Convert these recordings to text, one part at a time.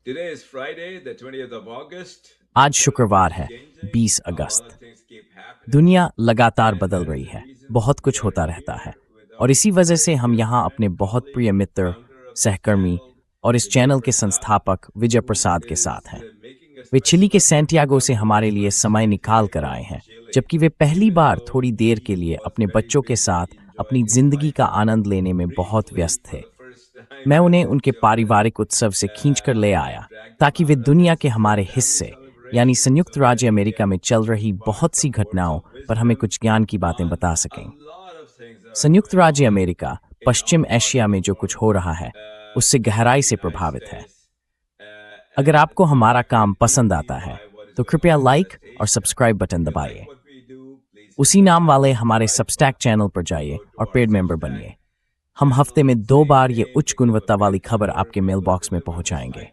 Today is Friday, the 20th of August. आज शुक्रवार है 20 अगस्त। दुनिया लगातार बदल रही है, बहुत कुछ होता रहता है और इसी वजह से हम यहाँ अपने बहुत प्रिय मित्र, सहकर्मी और इस चैनल के संस्थापक विजय प्रसाद के साथ हैं। वे चिली के सैंटियागो से हमारे लिए समय निकाल कर आए हैं, जबकि वे पहली बार थोड़ी देर के लिए अपने बच्चों के साथ अपनी जिंदगी का आनंद लेने में बहुत व्यस्त थे। मैं उन्हें उनके पारिवारिक उत्सव से खींचकर ले आया ताकि वे दुनिया के हमारे हिस्से यानी संयुक्त राज्य अमेरिका में चल रही बहुत सी घटनाओं पर हमें कुछ ज्ञान की बातें बता सकें। संयुक्त राज्य अमेरिका पश्चिम एशिया में जो कुछ हो रहा है उससे गहराई से प्रभावित है। अगर आपको हमारा काम पसंद आता है तो कृपया लाइक और सब्सक्राइब बटन दबाइए। उसी नाम वाले हमारे सबस्टैक चैनल पर जाइए और पेड मेंबर बनिए। हम हफ्ते में 2 बार ये उच्च गुणवत्ता वाली खबर आपके मेल बॉक्स में पहुंचाएंगे।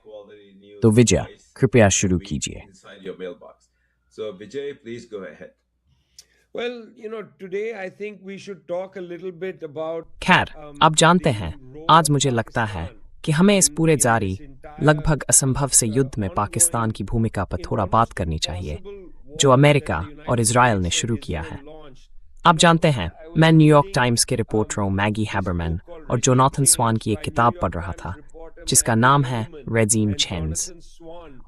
तो विजय, कृपया शुरू कीजिए। So Vijay, please go ahead. Well, today I think we should talk a little bit about खैर, आप जानते हैं, आज मुझे लगता है कि हमें इस पूरे जारी लगभग असंभव से युद्ध में पाकिस्तान की भूमिका पर थोड़ा बात करनी चाहिए, जो अमेरिका और इजराइल ने शुरू किया है। आप जानते हैं, मैं न्यूयॉर्क टाइम्स के रिपोर्टरों मैगी हैबरमैन और जोनाथन स्वान की एक किताब पढ़ रहा था जिसका नाम है रेजीम चेंज,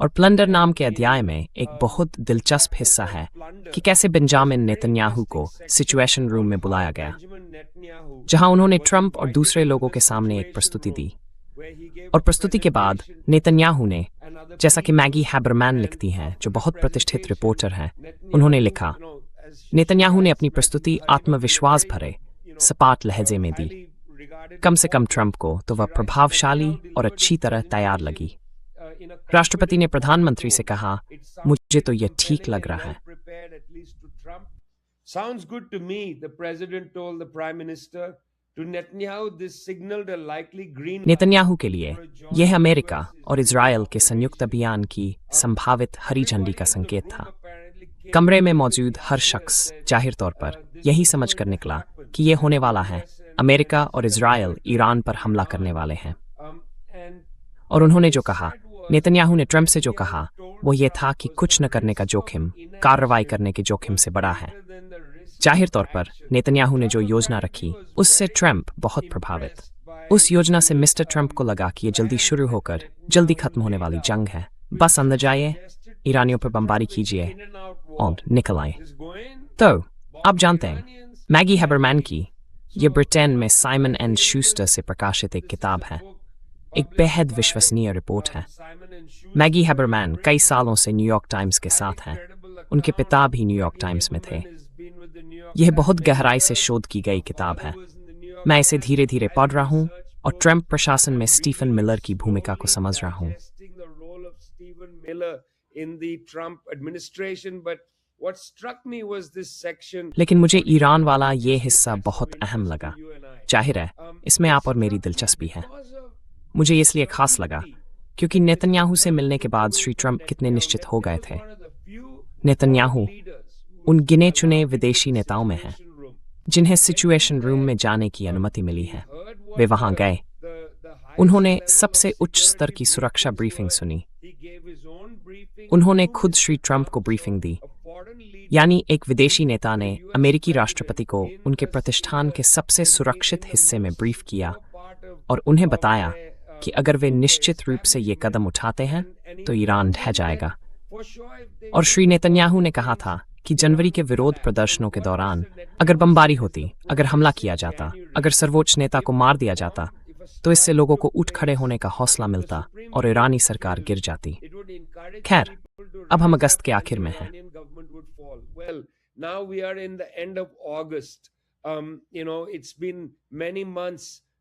और प्लंडर नाम के अध्याय में एक बहुत दिलचस्प हिस्सा है कि कैसे बेंजामिन नेतन्याहू को सिचुएशन रूम में बुलाया गया, जहां उन्होंने ट्रंप और दूसरे लोगों के सामने एक प्रस्तुति दी। और प्रस्तुति के बाद नेतन्याहू ने, जैसा कि मैगी हैबरमैन लिखती हैं जो बहुत प्रतिष्ठित रिपोर्टर हैं, उन्होंने लिखा, नेतन्याहू ने अपनी प्रस्तुति आत्मविश्वास भरे सपाट लहजे में दी। कम से कम ट्रंप को तो वह प्रभावशाली और अच्छी तरह तैयार लगी। राष्ट्रपति ने प्रधानमंत्री से कहा, मुझे तो यह ठीक लग रहा है। Sounds good to me, the president told the prime minister. To Netanyahu, this signaled a likely green light. Netanyahu के लिए यह अमेरिका और इजराइल के संयुक्त अभियान की संभावित हरी झंडी का संकेत था। कमरे में मौजूद हर शख्स जाहिर तौर पर यही समझ कर निकला कि यह होने वाला है, अमेरिका और इजराइल ईरान पर हमला करने वाले हैं। और उन्होंने जो कहा, नेतन्याहू ने ट्रंप से जो कहा, वो ये था कि कुछ न करने का जोखिम कार्रवाई करने के जोखिम से बड़ा है। जाहिर तौर पर नेतन्याहू ने जो योजना रखी उससे ट्रंप बहुत प्रभावित। उस योजना से मिस्टर ट्रंप को लगा कि ये जल्दी शुरू होकर जल्दी खत्म होने वाली जंग है, बस अंदर जाइए, ईरानियों पर बमबारी कीजिए और निकल आए। तो आप जानते हैं, मैगी हैबरमैन की ये ब्रिटेन में साइमन एंड शूस्टर से प्रकाशित एक किताब है, एक बेहद विश्वसनीय रिपोर्ट है। मैगी हैबरमैन कई सालों से न्यूयॉर्क टाइम्स के साथ हैं, उनके पिता भी न्यूयॉर्क टाइम्स में थे। यह बहुत गहराई से शोध की गई किताब है। मैं इसे धीरे धीरे पढ़ रहा हूँ और ट्रंप प्रशासन में स्टीफन मिलर की भूमिका को समझ रहा हूँ। लेकिन मुझे ईरान वाला ये हिस्सा बहुत अहम लगा। जाहिर है, इसमें आप और मेरी दिलचस्पी है। मुझे इसलिए खास लगा क्योंकि नेतन्याहू से मिलने के बाद श्री ट्रंप कितने निश्चित हो गए थे। नेतन्याहू उन गिने चुने विदेशी नेताओं में हैं जिन्हें सिचुएशन रूम में जाने की अनुमति मिली है। वे वहां गए, उन्होंने सबसे उच्च स्तर की सुरक्षा ब्रीफिंग सुनी, उन्होंने खुद श्री ट्रंप को ब्रीफिंग दी। यानी एक विदेशी नेता ने अमेरिकी राष्ट्रपति को उनके प्रतिष्ठान के सबसे सुरक्षित हिस्से में ब्रीफ किया और उन्हें बताया कि अगर वे निश्चित रूप से ये कदम उठाते हैं तो ईरान ढह जाएगा। और श्री नेतन्याहू ने कहा था कि जनवरी के विरोध प्रदर्शनों के दौरान अगर बमबारी होती, अगर हमला किया जाता, अगर सर्वोच्च नेता को मार दिया जाता, तो इससे लोगों को उठ खड़े होने का हौसला मिलता और ईरानी सरकार गिर जाती। खैर, अब हम अगस्त के आखिर में हैं।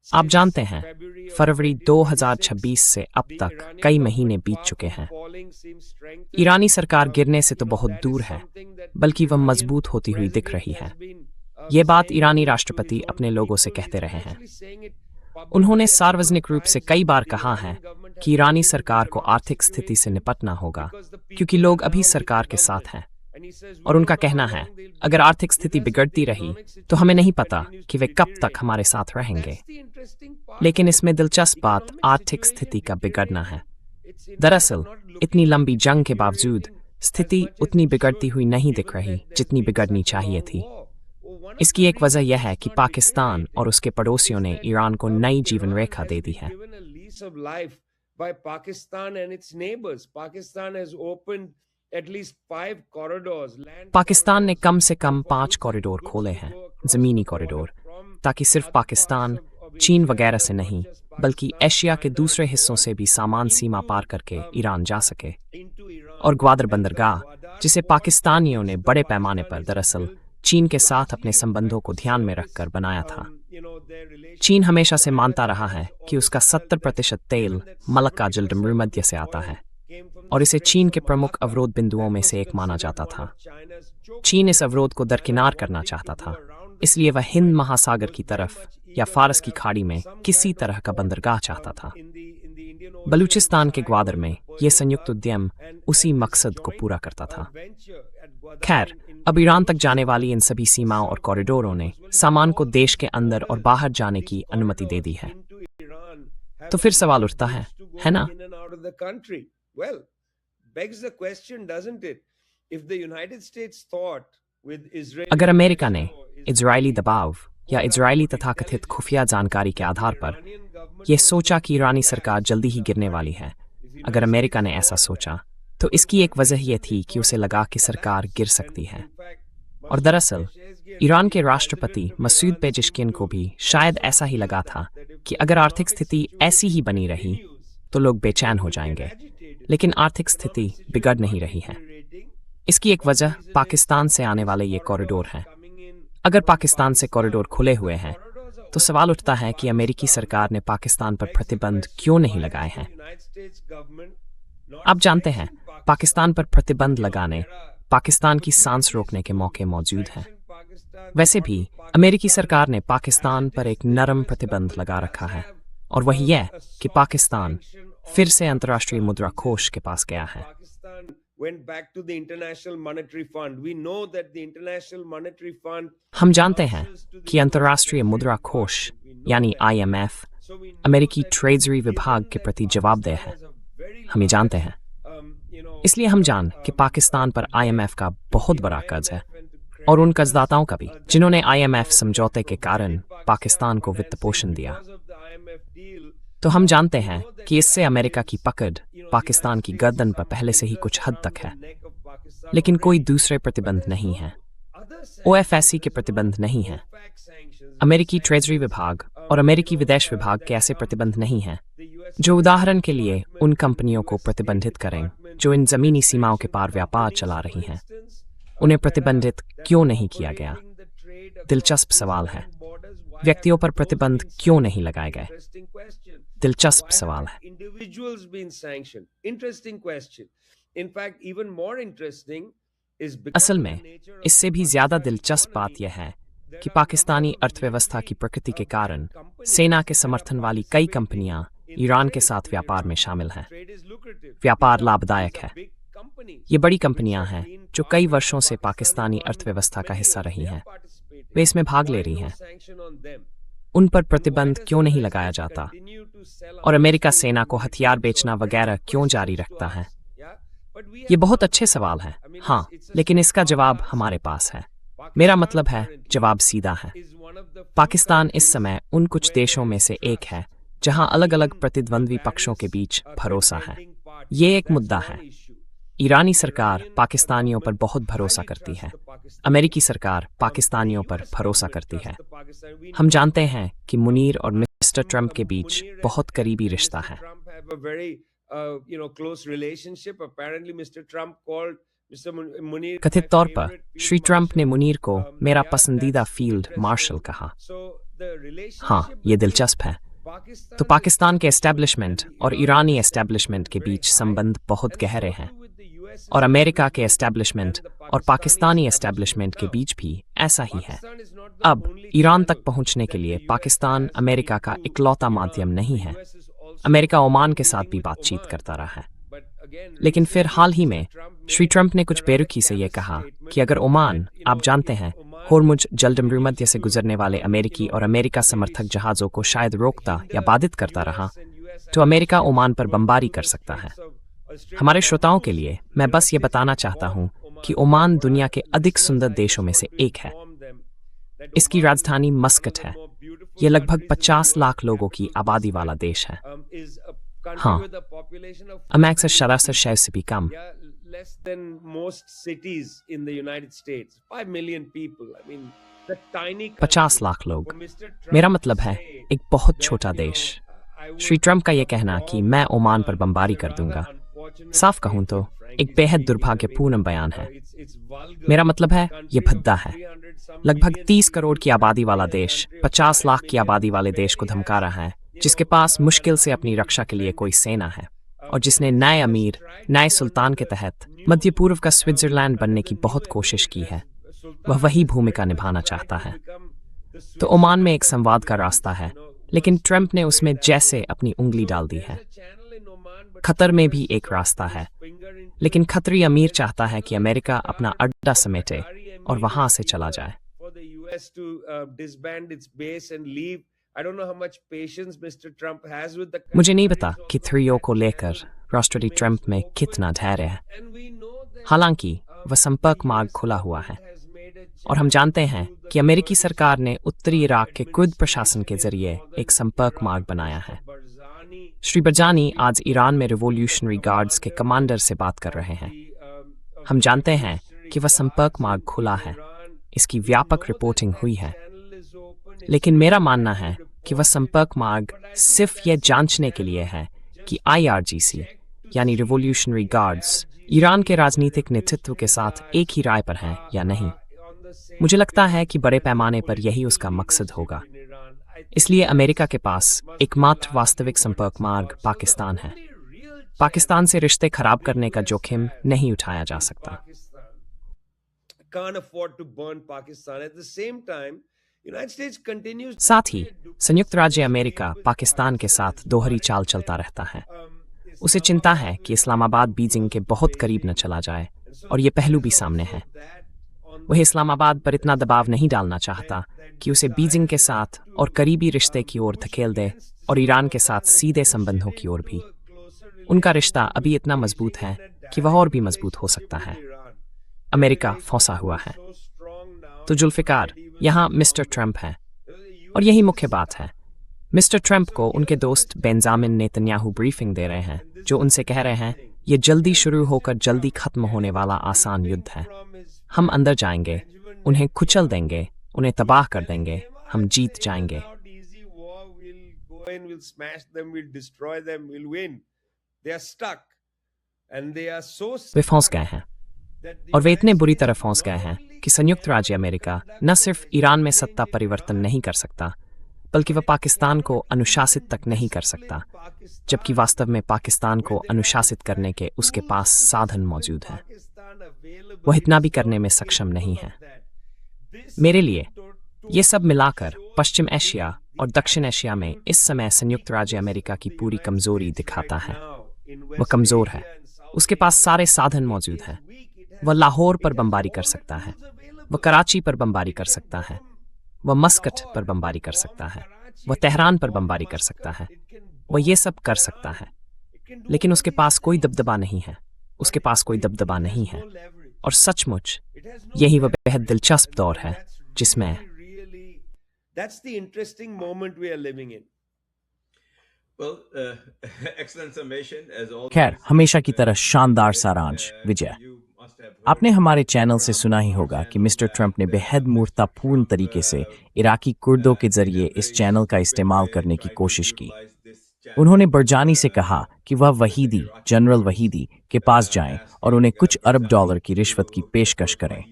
आप जानते हैं, फरवरी 2026 से अब तक कई महीने बीत चुके हैं। ईरानी सरकार गिरने से तो बहुत दूर है, बल्कि वह मजबूत होती हुई दिख रही है। ये बात ईरानी राष्ट्रपति अपने लोगों से कहते रहे हैं। उन्होंने सार्वजनिक रूप से कई बार कहा है कि ईरानी सरकार को आर्थिक स्थिति से निपटना होगा क्योंकि लोग अभी सरकार के साथ हैं। और उनका कहना है, अगर आर्थिक स्थिति बिगड़ती रही तो हमें नहीं पता कि वे कब तक हमारे साथ रहेंगे। लेकिन इसमें दिलचस्प बात आर्थिक स्थिति का बिगड़ना है। दरअसल इतनी लंबी जंग के बावजूद स्थिति उतनी बिगड़ती हुई नहीं दिख रही जितनी बिगड़नी चाहिए थी। इसकी एक वजह यह है कि पाकिस्तान और उसके पड़ोसियों ने ईरान को नई जीवन रेखा दे दी है। पाकिस्तान ने कम से कम 5 कॉरिडोर खोले हैं, जमीनी कॉरिडोर, ताकि सिर्फ पाकिस्तान, चीन वगैरह से नहीं बल्कि एशिया के दूसरे हिस्सों से भी सामान सीमा पार करके ईरान जा सके। और ग्वादर बंदरगाह, जिसे पाकिस्तानियों ने बड़े पैमाने पर दरअसल चीन के साथ अपने संबंधों को ध्यान में रखकर बनाया था। चीन हमेशा से मानता रहा है कि उसका 70% तेल मलक्का जलमरूमध्य से आता है और इसे चीन के प्रमुख अवरोध बिंदुओं में से एक माना जाता था। चीन इस अवरोध को दरकिनार करना चाहता था, इसलिए वह हिंद महासागर की तरफ या फारस की खाड़ी में किसी तरह का बंदरगाह चाहता था। बलूचिस्तान के ग्वादर में यह संयुक्त उद्यम उसी मकसद को पूरा करता था। खैर, अब ईरान तक जाने वाली इन सभी सीमाओं और कॉरिडोरों ने सामान को देश के अंदर और बाहर जाने की अनुमति दे दी है। तो फिर सवाल उठता है ना? अगर अमेरिका ने इजरायली दबाव या इजरायली तथाकथित खुफिया जानकारी के आधार पर यह सोचा कि ईरानी सरकार जल्दी ही गिरने वाली है, अगर अमेरिका ने ऐसा सोचा तो इसकी एक वजह यह थी कि उसे लगा कि सरकार गिर सकती है। और दरअसल ईरान के राष्ट्रपति मसूद पेजेश्कियन को भी शायद ऐसा ही लगा था कि अगर आर्थिक स्थिति ऐसी ही बनी रही तो लोग बेचैन हो जाएंगे, लेकिन आर्थिक स्थिति बिगड़ नहीं रही है। इसकी एक वजह पाकिस्तान से आने वाले ये कॉरिडोर हैं। अगर पाकिस्तान से कॉरिडोर खुले हुए हैं तो सवाल उठता है कि अमेरिकी सरकार ने पाकिस्तान पर प्रतिबंध क्यों नहीं लगाए हैं। आप जानते हैं, पाकिस्तान पर प्रतिबंध लगाने पाकिस्तान की सांस रोकने के मौके मौजूद हैं। वैसे भी अमेरिकी सरकार ने पाकिस्तान पर एक नरम प्रतिबंध लगा रखा है, और वह यह कि पाकिस्तान फिर से अंतर्राष्ट्रीय मुद्रा कोष के पास गया है। हम जानते हैं कि अंतर्राष्ट्रीय मुद्रा कोष यानी IMF अमेरिकी ट्रेजरी विभाग के प्रति जवाबदेह है। हम ये जानते हैं, इसलिए हम जान कि पाकिस्तान पर IMF का बहुत बड़ा कर्ज है, और उन कर्जदाताओं का भी जिन्होंने IMF समझौते के कारण पाकिस्तान को वित्त पोषण दिया। तो हम जानते हैं कि इससे अमेरिका की पकड़ पाकिस्तान की गर्दन पर पहले से ही कुछ हद तक है, लेकिन कोई दूसरे प्रतिबंध नहीं है। OFAC के प्रतिबंध नहीं है, अमेरिकी ट्रेजरी विभाग और अमेरिकी विदेश विभाग के ऐसे प्रतिबंध नहीं हैं जो उदाहरण के लिए उन कंपनियों को प्रतिबंधित करें जो इन जमीनी सीमाओं के पार व्यापार चला रही हैं। उन्हें प्रतिबंधित क्यों नहीं किया गया? दिलचस्प सवाल है। व्यक्तियों पर प्रतिबंध क्यों नहीं लगाए गए? दिलचस्प सवाल है। असल में इससे भी ज्यादा दिलचस्प बात यह है कि पाकिस्तानी अर्थव्यवस्था की प्रकृति के कारण सेना के समर्थन वाली कई कंपनियां ईरान के साथ व्यापार में शामिल हैं। व्यापार लाभदायक है। ये बड़ी कंपनियां हैं जो कई वर्षों से पाकिस्तानी अर्थव्यवस्था का हिस्सा रही हैं। वे इसमें भाग ले रही हैं। उन पर प्रतिबंध क्यों नहीं लगाया जाता? और अमेरिका सेना को हथियार बेचना वगैरह क्यों जारी रखता है? ये बहुत अच्छे सवाल हैं। हाँ, लेकिन इसका जवाब हमारे पास है। मेरा मतलब है, जवाब सीधा है। पाकिस्तान इस समय उन कुछ देशों में से एक है जहां अलग अलग प्रतिद्वंद्वी पक्षों के बीच भरोसा है। ये एक मुद्दा है। ईरानी सरकार पाकिस्तानियों पर बहुत भरोसा करती है। अमेरिकी सरकार पाकिस्तानियों पर भरोसा करती है। हम जानते हैं कि मुनीर और मिस्टर ट्रंप के बीच बहुत करीबी रिश्ता है। कथित तौर पर श्री ट्रंप ने मुनीर को मेरा पसंदीदा फील्ड मार्शल कहा। हाँ, ये दिलचस्प है। तो पाकिस्तान के एस्टेब्लिशमेंट और ईरानी एस्टेब्लिशमेंट के बीच संबंध बहुत गहरे हैं, और अमेरिका के एस्टेब्लिशमेंट और पाकिस्तानी एस्टेब्लिशमेंट के बीच भी ऐसा ही है। अब ईरान तक पहुंचने के लिए पाकिस्तान अमेरिका का इकलौता माध्यम नहीं है। अमेरिका ओमान के साथ भी बातचीत करता रहा है, लेकिन फिर हाल ही में श्री ट्रंप ने कुछ बेरुखी से यह कहा कि अगर ओमान, आप जानते हैं, होर्मुज जलमरूमध्य से गुजरने वाले अमेरिकी और अमेरिका समर्थक जहाजों को शायद रोकता या बाधित करता रहा, तो अमेरिका ओमान पर बमबारी कर सकता है। हमारे श्रोताओं के लिए मैं बस ये बताना चाहता हूँ कि ओमान दुनिया के अधिक सुंदर देशों में से एक है। इसकी राजधानी मस्कट है। ये लगभग 50 लाख लोगों की आबादी वाला देश है। हाँ, अमेरिका सरासर शहर से भी कम। less than most cities in the United States. 5 million people. I mean, the tiny 50 lakh लोग, मेरा मतलब है एक बहुत छोटा देश। श्री ट्रंप का यह कहना कि मैं ओमान पर बमबारी कर दूंगा, साफ कहूं तो एक बेहद दुर्भाग्यपूर्ण बयान है। मेरा मतलब है ये भद्दा है। लगभग 30 करोड़ की आबादी वाला देश 50 लाख की आबादी वाले देश को धमका रहा है, जिसके पास मुश्किल से अपनी रक्षा के लिए कोई सेना है और जिसने नए अमीर, नए सुल्तान के तहत मध्य पूर्व का स्विट्जरलैंड बनने की बहुत कोशिश की है। वह वही भूमिका निभाना चाहता है। तो ओमान में एक संवाद का रास्ता है, लेकिन ट्रंप ने उसमें जैसे अपनी उंगली डाल दी है। खतर में भी एक रास्ता है, लेकिन खतरी अमीर चाहता है कि अमेरिका अपना अड्डा समेटे और वहां से चला जाए। मुझे नहीं पता कि थ्रियो को लेकर राष्ट्रपति ट्रंप में कितना धैर्य है। हालांकि वह संपर्क मार्ग खुला हुआ है और हम जानते हैं कि अमेरिकी सरकार ने उत्तरी इराक के कुर्द प्रशासन के जरिए एक संपर्क मार्ग बनाया है। श्री बरजानी आज ईरान में रिवॉल्यूशनरी गार्ड्स के कमांडर से बात कर रहे हैं। हम जानते हैं कि वह संपर्क मार्ग खुला है, इसकी व्यापक रिपोर्टिंग हुई है। लेकिन मेरा मानना है कि वह संपर्क मार्ग सिर्फ यह जांचने के लिए है कि IRGC यानी रिवॉल्यूशनरी गार्ड्स ईरान के राजनीतिक नेतृत्व के साथ एक ही राय पर हैं या नहीं। मुझे लगता है कि बड़े पैमाने पर यही उसका मकसद होगा। इसलिए अमेरिका के पास एकमात्र वास्तविक संपर्क मार्ग पाकिस्तान है। पाकिस्तान से रिश्ते खराब करने का जोखिम नहीं उठाया जा सकता। साथ ही संयुक्त राज्य अमेरिका पाकिस्तान के साथ दोहरी चाल चलता रहता है। उसे चिंता है कि इस्लामाबाद बीजिंग के बहुत करीब न चला जाए, और ये पहलू भी सामने है। वह इस्लामाबाद पर इतना दबाव नहीं डालना चाहता कि उसे बीजिंग के साथ और करीबी रिश्ते की ओर धकेल दे, और ईरान के साथ सीधे संबंधों की ओर भी। उनका रिश्ता अभी इतना मजबूत है कि वह और भी मजबूत हो सकता है। अमेरिका फंसा हुआ है। तो जुल्फिकार, यहाँ मिस्टर ट्रंप है, और यही मुख्य बात है। मिस्टर ट्रंप को उनके दोस्त बेंजामिन नेतन्याहू ब्रीफिंग दे रहे हैं, जो उनसे कह रहे हैं ये जल्दी शुरू होकर जल्दी खत्म होने वाला आसान युद्ध है। हम अंदर जाएंगे, उन्हें कुचल देंगे, उन्हें तबाह कर देंगे, हम जीत जाएंगे। वे फंस गए हैं, और वे इतने बुरी तरह फंस गए हैं कि संयुक्त राज्य अमेरिका न सिर्फ ईरान में सत्ता परिवर्तन नहीं कर सकता, बल्कि वह पाकिस्तान को अनुशासित तक नहीं कर सकता, जबकि वास्तव में पाकिस्तान को अनुशासित करने के उसके पास साधन मौजूद हैं। वह इतना भी करने में सक्षम नहीं है। मेरे लिए ये सब मिलाकर पश्चिम एशिया और दक्षिण एशिया में इस समय संयुक्त राज्य अमेरिका की पूरी कमजोरी दिखाता है। वह कमजोर है, उसके पास सारे साधन मौजूद हैं। वह लाहौर पर बमबारी कर सकता है, वह कराची पर बमबारी कर सकता है, वह मस्कट पर बमबारी कर सकता है, वह तेहरान पर बमबारी कर सकता है। वह ये सब कर सकता है, लेकिन उसके पास कोई दबदबा नहीं है। उसके पास कोई दबदबा नहीं है, और सचमुच यही वह बेहद दिलचस्प दौर है जिसमें खैर, हमेशा की तरह शानदार सारांश विजय। आपने हमारे चैनल से सुना ही होगा कि मिस्टर ट्रंप ने बेहद मूर्खतापूर्ण तरीके से इराकी कुर्दों के जरिए इस चैनल का इस्तेमाल करने की कोशिश की। उन्होंने बरजानी से कहा कि वह वहीदी, जनरल वहीदी के पास जाएं और उन्हें कुछ अरब डॉलर की रिश्वत की पेशकश करें।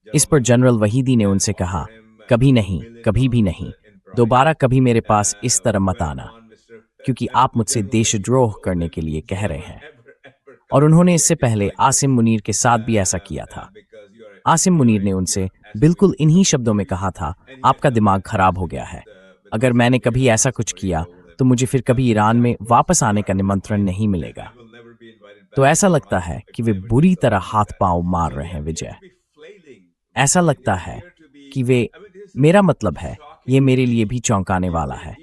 इस पर जनरल वहीदी ने उनसे कहा, कभी नहीं, कभी भी नहीं, दोबारा कभी मेरे पास इस तरह मत आना, क्योंकि आप मुझसे देशद्रोह करने के लिए कह रहे हैं। और उन्होंने इससे पहले आसिम मुनीर के साथ भी ऐसा किया था। आसिम मुनीर ने उनसे बिल्कुल इन्हीं शब्दों में कहा था, आपका दिमाग खराब हो गया है। अगर मैंने कभी ऐसा कुछ किया तो मुझे फिर कभी ईरान में वापस आने का निमंत्रण नहीं मिलेगा। तो ऐसा लगता है कि वे बुरी तरह हाथ पांव मार रहे हैं विजय। ऐसा लगता है कि वे, मेरा मतलब है, ये मेरे लिए भी चौंकाने वाला है।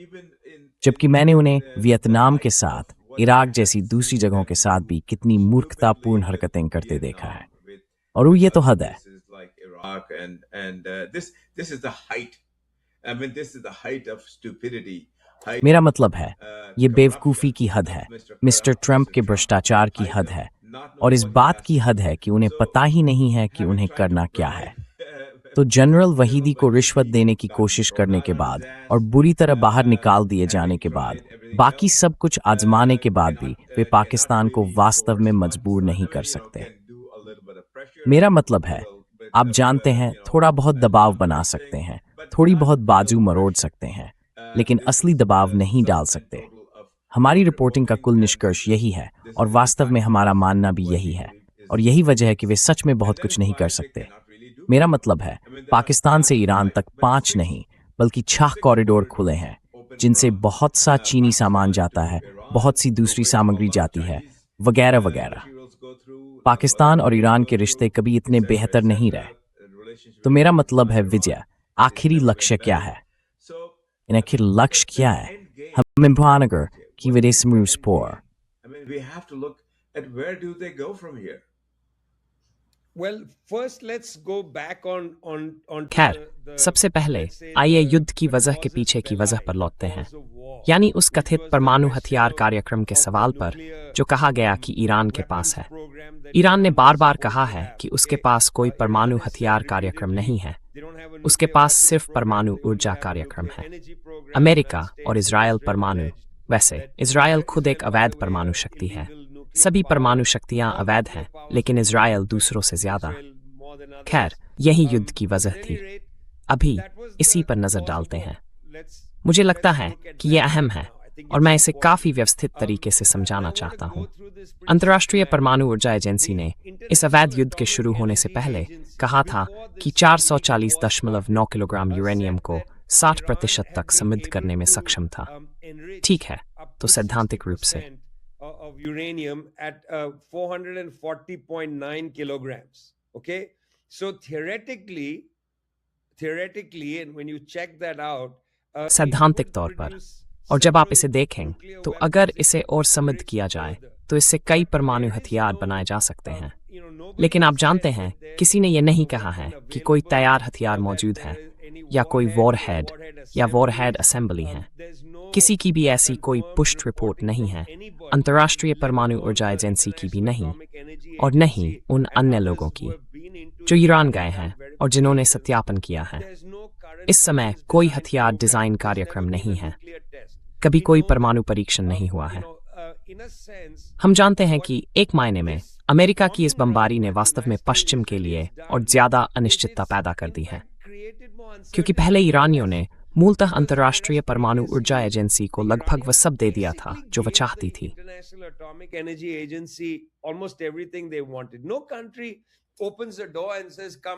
जबकि मैंने उन्हें वियतनाम के साथ, इराक जैसी दूसरी जगहों के साथ भी कितनी मूर्खतापूर्ण हरकतें करते देखा है। और ये तो हद है। मेरा मतलब है, ये बेवकूफ़ी की हद है, मिस्टर ट्रंप के भ्रष्टाचार की हद है, और इस बात की हद है कि उन्हें पता ही नहीं है कि उन्हें करना क्या है। तो जनरल वहीदी को रिश्वत देने की कोशिश करने के बाद और बुरी तरह बाहर निकाल दिए जाने के बाद, बाकी सब कुछ आजमाने के बाद भी वे पाकिस्तान को वास्तव में मजबूर नहीं कर सकते। मेरा मतलब है, आप जानते हैं, थोड़ा बहुत दबाव बना सकते हैं, थोड़ी बहुत बाजू मरोड़ सकते हैं, लेकिन असली दबाव नहीं डाल सकते। हमारी रिपोर्टिंग का कुल निष्कर्ष यही है, और वास्तव में हमारा मानना भी यही है, और यही वजह है कि वे सच में बहुत कुछ नहीं कर सकते। मेरा मतलब है, पाकिस्तान से ईरान तक 5 नहीं बल्कि 6 कॉरिडोर खुले हैं, जिनसे बहुत सा चीनी सामान जाता है, बहुत सी दूसरी सामग्री जाती है, वगैरह वगैरह। पाकिस्तान और ईरान के रिश्ते कभी इतने बेहतर नहीं रहे। तो मेरा मतलब है, विजय, आखिरी लक्ष्य क्या है? आखिर लक्ष्य क्या है? हम महानगर की विदेश में spore. Well, first let's go back on खैर, सबसे पहले आइए युद्ध की वजह के पीछे की वजह पर लौटते हैं, यानी उस कथित परमाणु हथियार कार्यक्रम के सवाल पर जो कहा गया कि ईरान के पास है। ईरान ने बार बार कहा है कि उसके पास कोई परमाणु हथियार कार्यक्रम नहीं है, उसके पास सिर्फ परमाणु ऊर्जा कार्यक्रम है। अमेरिका और इजरायल परमाणु, वैसे इजरायल खुद एक अवैध परमाणु शक्ति है। सभी परमाणु शक्तियां अवैध हैं, लेकिन इजरायल दूसरों से ज्यादा। खैर, यही युद्ध की वजह थी। अभी इसी पर नजर डालते हैं। मुझे लगता है कि यह अहम है, और मैं इसे काफी व्यवस्थित तरीके से समझाना चाहता हूं। अंतर्राष्ट्रीय परमाणु ऊर्जा एजेंसी ने इस अवैध युद्ध के शुरू होने से पहले कहा था कि 440.9 किलोग्राम यूरेनियम को 60% तक समृद्ध करने में सक्षम था। ठीक है, तो सैद्धांतिक रूप से of uranium at 440.9 kilograms. Okay, so theoretically, and when you check that out, सैद्धांतिक तौर पर, और जब आप इसे देखें, तो अगर इसे और समृद्ध किया जाए तो इससे कई परमाणु हथियार बनाए जा सकते हैं। लेकिन आप जानते हैं, किसी ने यह नहीं कहा है कि कोई तैयार हथियार मौजूद है, या कोई वॉरहेड या वॉरहेड असेंबली है। किसी की भी ऐसी कोई पुष्ट रिपोर्ट नहीं है, अंतर्राष्ट्रीय परमाणु ऊर्जा एजेंसी की भी नहीं, और नहीं उन अन्य लोगों की जो ईरान गए हैं और जिन्होंने सत्यापन किया है। इस समय कोई हथियार डिजाइन कार्यक्रम नहीं है, कभी कोई परमाणु परीक्षण नहीं हुआ है। हम जानते हैं कि एक मायने में अमेरिका की इस बमबारी ने वास्तव में पश्चिम के लिए और ज्यादा अनिश्चितता पैदा कर दी है, क्योंकि पहले ईरानियों ने मूलतः अंतर्राष्ट्रीय परमाणु ऊर्जा एजेंसी को लगभग वह सब दे दिया था जो वह चाहती थी।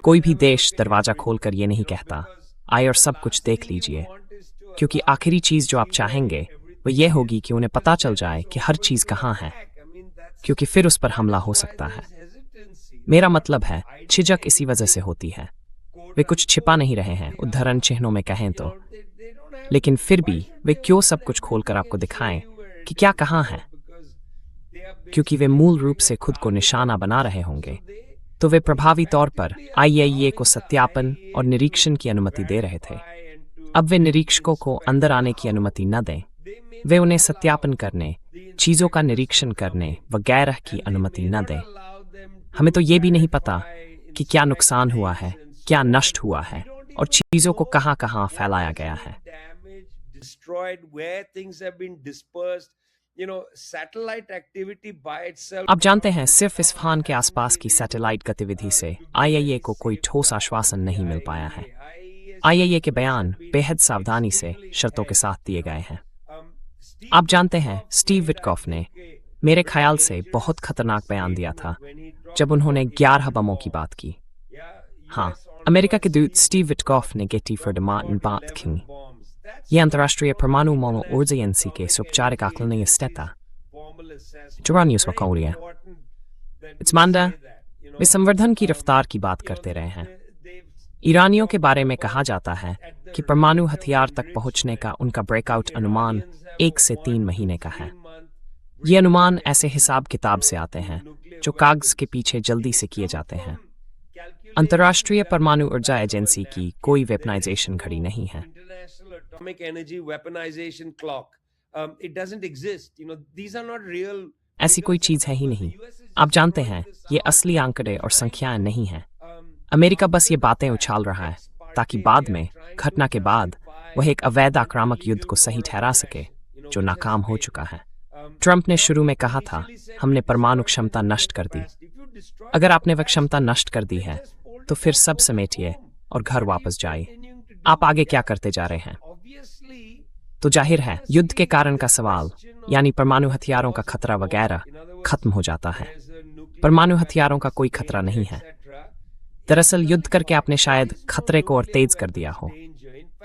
कोई भी देश दरवाजा खोलकर ये नहीं कहता, आए और सब कुछ देख लीजिए, क्योंकि आखिरी चीज जो आप चाहेंगे वह यह होगी कि उन्हें पता चल जाए कि हर चीज कहाँ है, क्योंकि फिर उस पर हमला हो सकता है। मेरा मतलब है, झिझक इसी वजह से होती है। वे कुछ छिपा नहीं रहे हैं, उद्धरण चिन्हों में कहें तो, लेकिन फिर भी वे क्यों सब कुछ खोलकर आपको दिखाएं कि क्या कहाँ है? क्योंकि वे मूल रूप से खुद को निशाना बना रहे होंगे, तो वे प्रभावी तौर पर IAEA को सत्यापन और निरीक्षण की अनुमति दे रहे थे। अब वे निरीक्षकों को अंदर आने की अनुमति न दें, वे उन्हें सत्यापन करने, चीजों का निरीक्षण करने वगैरह की अनुमति न दें। हमें तो ये भी नहीं पता कि क्या नुकसान हुआ है, क्या नष्ट हुआ है, और चीजों को कहां कहां फैलाया गया है। आप जानते हैं, सिर्फ इस्फहान के आसपास की सैटेलाइट गतिविधि से IAEA को कोई ठोस आश्वासन नहीं मिल पाया है। IAEA के बयान बेहद सावधानी से शर्तों के साथ दिए गए हैं। आप जानते हैं, स्टीव विटकॉफ ने मेरे ख्याल से बहुत खतरनाक बयान दिया था जब उन्होंने 11 बमों की बात की। हाँ, अमेरिका के दूत स्टीव विटकॉफ ने गेटी फॉर द मार्टिन बात की। यह अंतर्राष्ट्रीय परमाणु ऊर्जा एजेंसी के औपचारिक आकलन स्टेटा न्यूज वकाउरिया इट्स मांडा वे संवर्धन की रफ्तार की बात करते रहे हैं। ईरानियों के बारे में कहा जाता है कि परमाणु हथियार तक पहुंचने का उनका ब्रेकआउट अनुमान 1 से 3 महीने का है। ये अनुमान ऐसे हिसाब किताब से आते हैं जो कागज के पीछे जल्दी से किए जाते हैं। अंतर्राष्ट्रीय परमाणु ऊर्जा एजेंसी की कोई वेपनाइजेशन घड़ी नहीं है। ऐसी कोई चीज है ही नहीं। आप जानते हैं, ये असली आंकड़े और संख्याएं नहीं हैं। अमेरिका बस ये बातें उछाल रहा है ताकि बाद में, घटना के बाद, वह एक अवैध आक्रामक युद्ध को सही ठहरा सके जो नाकाम हो चुका है। ट्रंप ने शुरू में कहा था, हमने परमाणु क्षमता नष्ट कर दी। अगर आपने वह क्षमता नष्ट कर दी है तो फिर सब समेटिए और घर वापस जाइए। आप आगे क्या करते जा रहे हैं? तो जाहिर है, युद्ध के कारण का सवाल, यानी परमाणु हथियारों का खतरा वगैरह, खत्म हो जाता है। परमाणु हथियारों का कोई खतरा नहीं है। दरअसल युद्ध करके आपने शायद खतरे को और तेज कर दिया हो।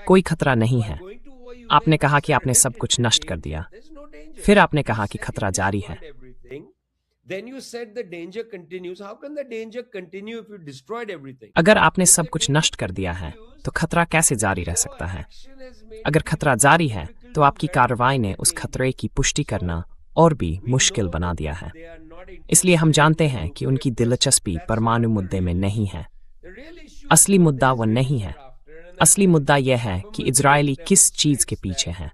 कोई खतरा नहीं है। आपने कहा कि आपने सब कुछ नष्ट कर दिया, फिर आपने कहा कि खतरा जारी है। अगर आपने सब कुछ नष्ट कर दिया है तो खतरा कैसे जारी रह सकता है? अगर खतरा जारी है तो आपकी कार्रवाई ने उस खतरे की पुष्टि करना और भी मुश्किल बना दिया है। इसलिए हम जानते हैं कि उनकी दिलचस्पी परमाणु मुद्दे में नहीं है। असली मुद्दा वो नहीं है। असली मुद्दा यह है कि इजरायली किस चीज के पीछे हैं।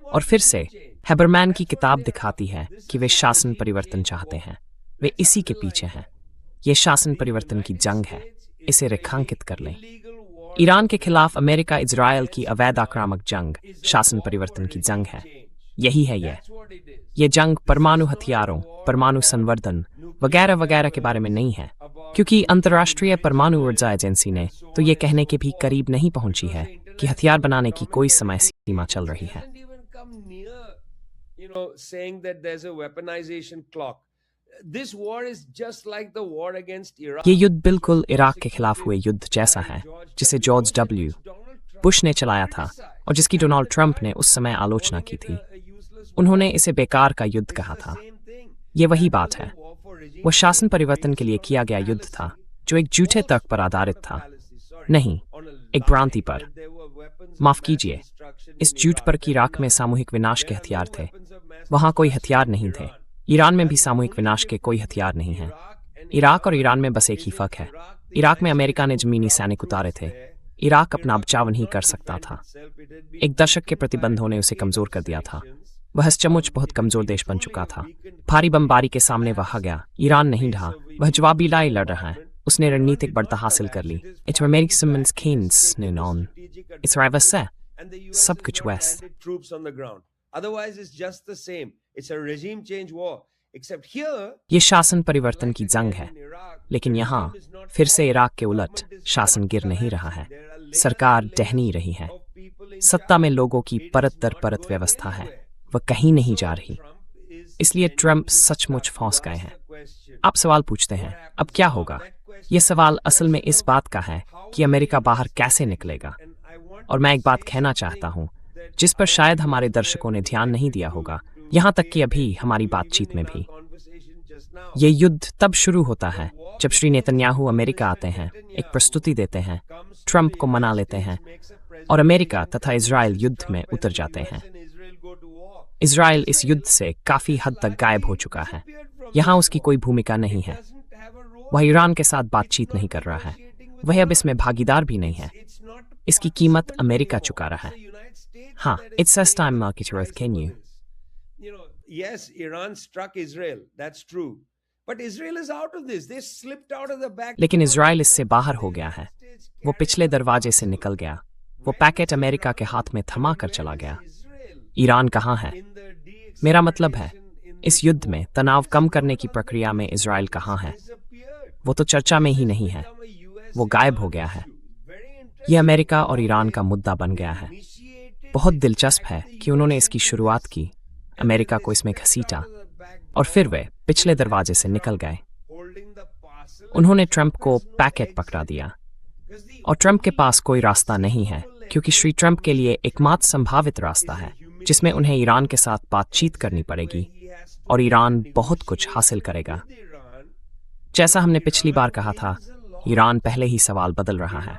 और फिर से हैबरमैन की किताब दिखाती है कि वे शासन परिवर्तन चाहते हैं। वे इसी के पीछे हैं। ये शासन परिवर्तन की जंग है। इसे रेखांकित कर लें। ईरान के खिलाफ अमेरिका इजरायल की अवैध आक्रामक जंग शासन परिवर्तन की जंग है। यही है ये जंग परमाणु हथियारों, परमाणु संवर्धन वगैरह वगैरह के बारे में नहीं है, क्योंकि अंतर्राष्ट्रीय परमाणु ऊर्जा एजेंसी ने तो ये कहने के भी करीब नहीं पहुंची है कि हथियार बनाने की कोई समय सीमा चल रही है। ये युद्ध बिल्कुल इराक के खिलाफ हुए युद्ध जैसा है जिसे जॉर्ज डब्ल्यू बुश ने चलाया था और जिसकी डोनाल्ड ट्रंप ने उस समय आलोचना की थी। उन्होंने इसे बेकार का युद्ध कहा था। ये वही बात है। वह शासन परिवर्तन के लिए किया गया युद्ध था जो एक झूठे तर्क पर आधारित था, नहीं, एक भ्रांति पर। माफ कीजिए, इस झूठ पर कि इराक में सामूहिक विनाश के हथियार थे। वहां कोई हथियार नहीं थे। ईरान में भी सामूहिक विनाश के कोई हथियार नहीं हैं। इराक और ईरान में बस एक ही फर्क है। इराक में अमेरिका ने जमीनी सैनिक उतारे थे। इराक अपना बचाव नहीं कर सकता था। एक दशक के प्रतिबंधों ने उसे कमजोर कर दिया था। वह सचमुच बहुत कमजोर देश बन चुका था। भारी बमबारी के सामने वह हार गया। ईरान नहीं ढहा। वह जवाबी लड़ाई लड़ रहा है। उसने रणनीतिक बढ़त हासिल कर ली। सब कुछ वैसे। ये शासन परिवर्तन की जंग है, लेकिन यहाँ फिर से इराक के उलट शासन गिर नहीं रहा है। सरकार ढह नहीं रही है। सत्ता में लोगों की परत दर परत व्यवस्था है। वह कहीं नहीं जा रही। इसलिए ट्रंप सचमुच फंस गए हैं। आप सवाल पूछते हैं, अब क्या होगा? यह सवाल असल में इस बात का है कि अमेरिका बाहर कैसे निकलेगा। और मैं एक बात कहना चाहता हूं जिस पर शायद हमारे दर्शकों ने ध्यान नहीं दिया होगा, यहां तक कि अभी हमारी बातचीत में भी। ये युद्ध तब शुरू होता है जब श्री नेतन्याहू अमेरिका आते हैं, एक प्रस्तुति देते हैं, ट्रंप को मना लेते हैं और अमेरिका तथा इजराइल युद्ध में उतर जाते हैं। इजराइल इस युद्ध से काफी हद तक गायब हो चुका है। यहाँ उसकी कोई भूमिका नहीं है। वह ईरान के साथ बातचीत नहीं कर रहा है। वह अब इसमें भागीदार भी नहीं है। इसकी कीमत अमेरिका चुका रहा है। हाँ, it says time, Market Earth, can you? Yes, Iran struck Israel. That's true. But Israel is out of this. They slipped out of the back. लेकिन इजराइल इससे बाहर हो गया है। वो पिछले दरवाजे से निकल गया। वो पैकेट अमेरिका के हाथ में थमा कर चला गया। ईरान कहाँ है? मेरा मतलब है, इस युद्ध में तनाव कम करने की प्रक्रिया में इजराइल कहाँ है? वो तो चर्चा में ही नहीं है। वो गायब हो गया है। ये अमेरिका और ईरान का मुद्दा बन गया है। बहुत दिलचस्प है कि उन्होंने इसकी शुरुआत की, अमेरिका को इसमें घसीटा और फिर वे पिछले दरवाजे से निकल गए। उन्होंने ट्रंप को पैकेट पकड़ा दिया और ट्रंप के पास कोई रास्ता नहीं है, क्योंकि श्री ट्रंप के लिए एकमात्र संभावित रास्ता है जिसमें उन्हें ईरान के साथ बातचीत करनी पड़ेगी और ईरान बहुत कुछ हासिल करेगा। जैसा हमने पिछली बार कहा था, ईरान पहले ही सवाल बदल रहा है।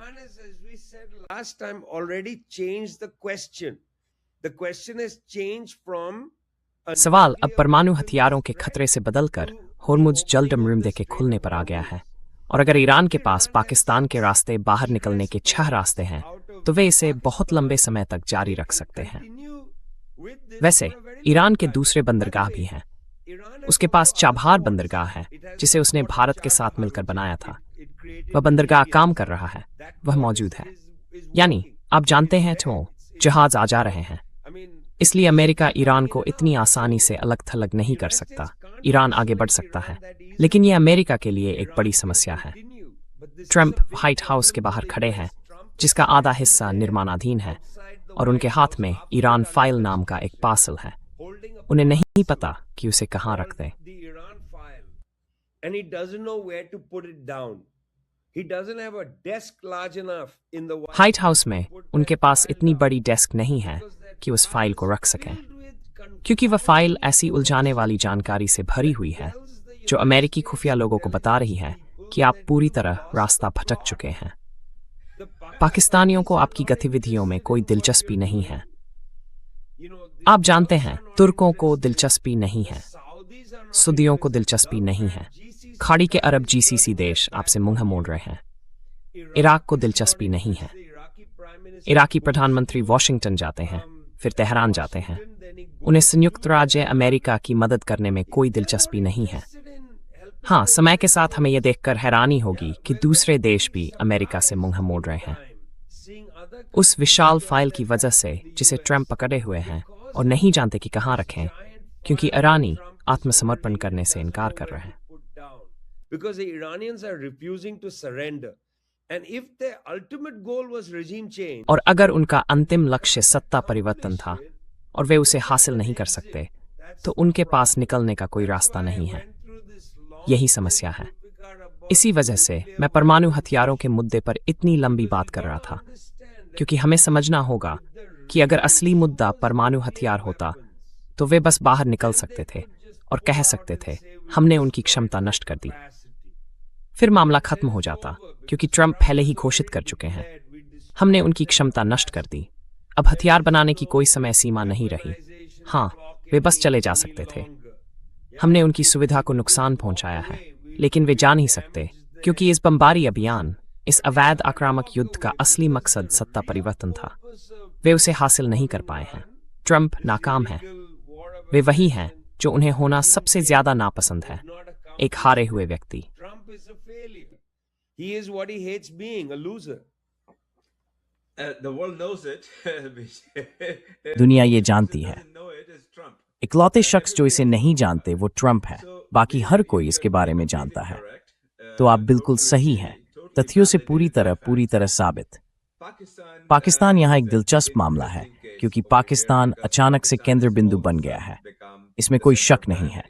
last time already changed the question. The question has changed from सवाल अब परमाणु हथियारों के खतरे से बदलकर होर्मुज जलडमरुमदे के खुलने पर आ गया है, और अगर ईरान के पास पाकिस्तान के रास्ते बाहर निकलने के 6 रास्ते हैं तो वे इसे बहुत लंबे समय तक जारी रख सकते हैं। वैसे ईरान के दूसरे बंदरगाह भी हैं। उसके पास चाबहार बंदरगाह है जिसे उसने भारत के साथ मिलकर बनाया था। वह बंदरगाह काम कर रहा है, वह मौजूद है, यानी आप जानते हैं तो जहाज आ जा रहे हैं। इसलिए अमेरिका ईरान को इतनी आसानी से अलग थलग नहीं कर सकता। ईरान आगे बढ़ सकता है, लेकिन यह अमेरिका के लिए एक बड़ी समस्या है। ट्रंप व्हाइट हाउस के बाहर खड़े हैं, जिसका आधा हिस्सा निर्माणाधीन है, और उनके हाथ में ईरान फाइल नाम का एक पार्सल है। उन्हें नहीं पता कि उसे कहाँ रख दें। व्हाइट हाउस में उनके पास इतनी बड़ी डेस्क नहीं है कि उस फाइल को रख सकें, क्योंकि वह फाइल ऐसी उलझाने वाली जानकारी से भरी हुई है जो अमेरिकी खुफिया लोगों को बता रही है कि आप पूरी तरह रास्ता भटक चुके हैं। पाकिस्तानियों को आपकी गतिविधियों में कोई दिलचस्पी नहीं है। आप जानते हैं, तुर्कों को दिलचस्पी नहीं है, सऊदियों को दिलचस्पी नहीं है, खाड़ी के अरब जीसीसी देश आपसे मुंह मोड़ रहे हैं। इराक को दिलचस्पी नहीं है। इराकी प्रधानमंत्री वॉशिंगटन जाते हैं, फिर तेहरान जाते हैं। उन्हें संयुक्त राज्य अमेरिका की मदद करने में कोई दिलचस्पी नहीं है। हाँ, समय के साथ हमें यह देखकर हैरानी होगी कि दूसरे देश भी अमेरिका से मुंह मोड़ रहे हैं, उस विशाल फाइल की वजह से जिसे ट्रंप पकड़े हुए हैं और नहीं जानते कि कहाँ रखें, क्योंकि ईरानी आत्मसमर्पण करने से इनकार कर रहे हैं। Because the Iranians are refusing to surrender. And if their ultimate goal was regime change, और अगर उनका अंतिम लक्ष्य सत्ता परिवर्तन था और वे उसे हासिल नहीं कर सकते, तो उनके पास निकलने का कोई रास्ता नहीं है। यही समस्या है। इसी वजह से मैं परमाणु हथियारों के मुद्दे पर इतनी लंबी बात कर रहा था, क्योंकि हमें समझना होगा कि अगर असली मुद्दा परमाणु हथियार होता तो वे बस बाहर निकल सकते थे और कह सकते थे हमने उनकी क्षमता नष्ट कर दी। फिर मामला खत्म हो जाता, क्योंकि ट्रंप पहले ही घोषित कर चुके हैं हमने उनकी क्षमता नष्ट कर दी। अब हथियार बनाने की कोई समय सीमा नहीं रही। हाँ, वे बस चले जा सकते थे। हमने उनकी सुविधा को नुकसान पहुंचाया है, लेकिन वे जा नहीं सकते, क्योंकि इस बमबारी अभियान, इस अवैध आक्रामक युद्ध का असली मकसद सत्ता परिवर्तन था। वे उसे हासिल नहीं कर पाए हैं। ट्रंप नाकाम है। वे वही हैं जो उन्हें होना सबसे ज्यादा नापसंद है, एक हारे हुए व्यक्ति। he is what he hates being, a loser. The world knows it. दुनिया ये जानती है। इकलौते शख्स जो इसे नहीं जानते वो ट्रंप है, बाकी हर कोई इसके बारे में जानता है। तो आप बिल्कुल सही हैं, तथ्यों से पूरी तरह साबित। पाकिस्तान यहाँ एक दिलचस्प मामला है, क्योंकि पाकिस्तान अचानक से केंद्र बिंदु बन गया है, इसमें कोई शक नहीं है।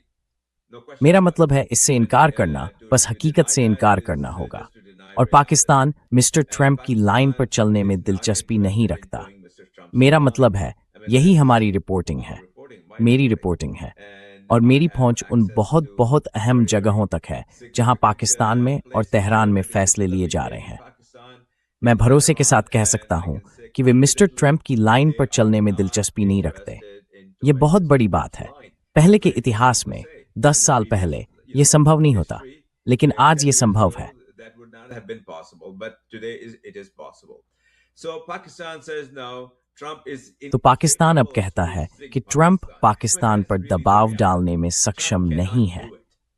मेरा मतलब है, इससे इनकार करना बस हकीकत से इनकार करना होगा, और पाकिस्तान मिस्टर ट्रंप की लाइन पर चलने में दिलचस्पी नहीं रखता। मेरा मतलब है, यही हमारी रिपोर्टिंग है, मेरी रिपोर्टिंग है, और मेरी पहुंच उन बहुत अहम जगहों तक है जहां पाकिस्तान में और तेहरान में फैसले लिए जा रहे हैं। मैं भरोसे के साथ कह सकता हूं कि वे मिस्टर ट्रंप की लाइन पर चलने में दिलचस्पी नहीं रखते। ये बहुत बड़ी बात है। पहले के इतिहास में 10 साल पहले ये संभव नहीं होता, लेकिन आज ये संभव है। तो पाकिस्तान अब कहता है कि ट्रंप पाकिस्तान पर दबाव डालने में सक्षम नहीं है,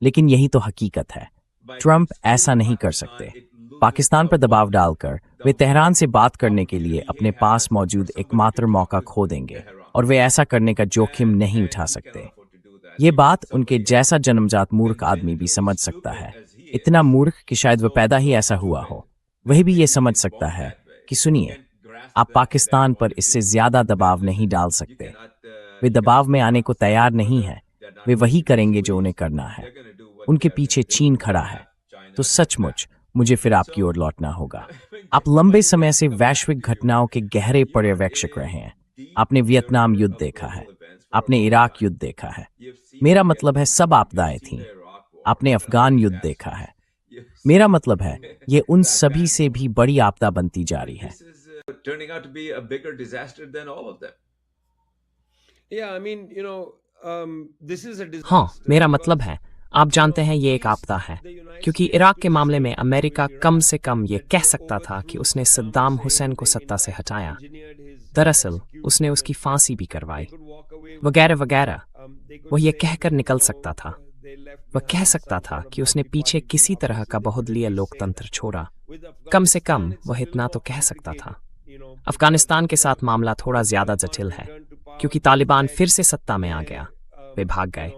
लेकिन यही तो हकीकत है। ट्रंप ऐसा नहीं कर सकते। पाकिस्तान पर दबाव डालकर वे तेहरान से बात करने के लिए अपने पास मौजूद एकमात्र मौका खो देंगे, और वे ऐसा करने का जोखिम नहीं उठा सकते। ये बात उनके जैसा जन्मजात मूर्ख आदमी भी समझ सकता है, इतना मूर्ख कि शायद वह पैदा ही ऐसा हुआ हो। वह भी ये समझ सकता है कि सुनिए, आप पाकिस्तान पर इससे ज्यादा दबाव नहीं डाल सकते। वे दबाव में आने को तैयार नहीं है। वे वही करेंगे जो उन्हें करना है। उनके पीछे चीन खड़ा है। तो सचमुच मुझे फिर आपकी ओर लौटना होगा। आप लंबे समय से वैश्विक घटनाओं के गहरे पर्यवेक्षक रहे हैं। आपने वियतनाम युद्ध देखा है, आपने इराक युद्ध देखा है। मेरा मतलब है, सब आपदाएं थीं। आपने अफगान युद्ध देखा है। मेरा मतलब है, ये उन सभी से भी बड़ी आपदा बनती जा रही है। turning out to be a bigger disaster than all of them. Yeah, I mean, this is a हाँ, disaster मेरा because, मतलब है, आप जानते हैं ये एक आपदा है, क्योंकि इराक के मामले में अमेरिका कम से कम ये कह सकता था कि उसने सद्दाम हुसैन को सत्ता से हटाया। दरअसल उसने उसकी फांसी भी करवाई, वगैरह वगैरह। वह ये कहकर निकल सकता था, वह कह सकता था कि उसने पीछे किसी तरह का बहुदलीय लोकतंत्र छोड़ा। कम से कम वह इतना तो कह सकता था। अफगानिस्तान के साथ मामला थोड़ा ज्यादा जटिल है, क्योंकि तालिबान फिर से सत्ता में आ गया। वे भाग गए।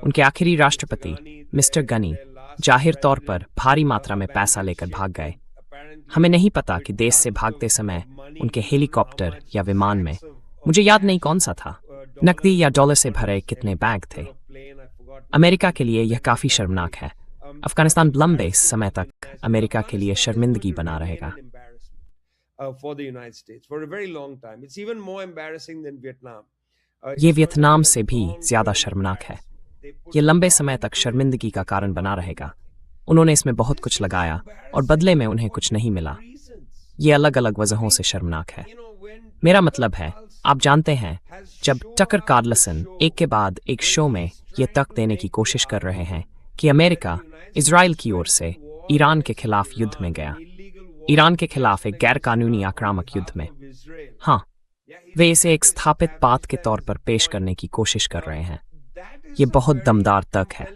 उनके आखिरी राष्ट्रपति मिस्टर गनी जाहिर तौर पर भारी मात्रा में पैसा लेकर भाग गए। हमें नहीं पता कि देश से भागते समय उनके हेलीकॉप्टर या विमान में, मुझे याद नहीं कौन सा था, नकदी या डॉलर से भरे कितने बैग थे। अमेरिका के लिए यह काफी शर्मनाक है। अफगानिस्तान लंबे समय तक अमेरिका के लिए शर्मिंदगी बना रहेगा। for the United States for a very long time. It's even more embarrassing than Vietnam. ये वियतनाम से भी ज्यादा शर्मनाक है। ये लंबे समय तक शर्मिंदगी का कारण बना रहेगा। उन्होंने इसमें बहुत कुछ लगाया और बदले में उन्हें कुछ नहीं मिला। ये अलग अलग वजहों से शर्मनाक है। मेरा मतलब है, आप जानते हैं, जब टकर कार्लसन एक के बाद एक शो में ये तक देने की कोशिश कर रहे हैं कि अमेरिका इजराइल की ओर से ईरान के खिलाफ युद्ध में गया, ईरान के खिलाफ एक गैरकानूनी आक्रामक युद्ध में। हाँ, वे इसे एक स्थापित बात के तौर पर पेश करने की कोशिश कर रहे हैं। ये बहुत दमदार तर्क है।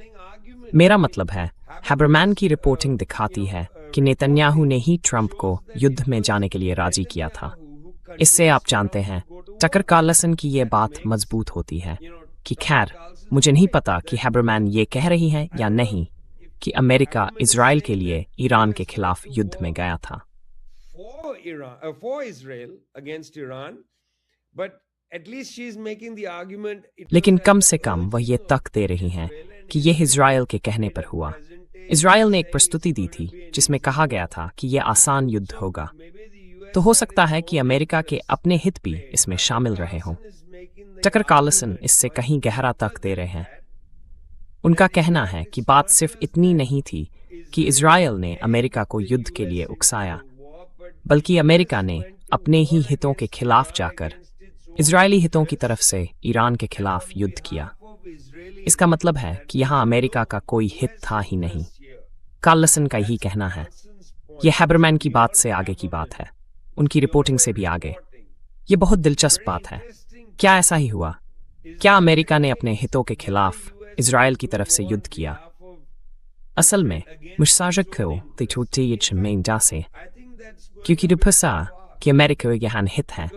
मेरा मतलब है, हैबरमैन की रिपोर्टिंग दिखाती है कि नेतन्याहू ने ही ट्रंप को युद्ध में जाने के लिए राजी किया था। इससे आप जानते हैं, टकर कार्लसन की ये बात मजबूत होती है कि खैर, मुझे नहीं पता कि हैबरमैन ये कह रही हैं या नहीं कि अमेरिका इजराइल के लिए ईरान के खिलाफ युद्ध में गया था। लेकिन कम से कम वह ये तक दे रही हैं कि यह इजराइल के कहने पर हुआ। इजराइल ने एक प्रस्तुति दी थी जिसमें कहा गया था कि यह आसान युद्ध होगा। तो हो सकता है कि अमेरिका के अपने हित भी इसमें शामिल रहे हों। टकर कार्लसन इससे कहीं गहरा तक दे रहे हैं। उनका कहना है कि बात सिर्फ इतनी नहीं थी कि इजराइल ने अमेरिका को युद्ध के लिए उकसाया, बल्कि अमेरिका ने अपने ही हितों के खिलाफ जाकर इजरायली हितों की तरफ से ईरान के खिलाफ युद्ध किया। इसका मतलब है कि यहाँ अमेरिका का कोई हित था ही नहीं। कार्लसन का यही कहना है। यह हैबरमैन की बात से आगे की बात है, उनकी रिपोर्टिंग से भी आगे। ये बहुत दिलचस्प बात है। क्या ऐसा ही हुआ? क्या अमेरिका ने अपने हितों के खिलाफ इजराइल की तरफ से युद्ध किया? असल में मुशाजक को तिठोटी में जासे, क्योंकि दुपसा कि अमेरिका यहाँ हित है,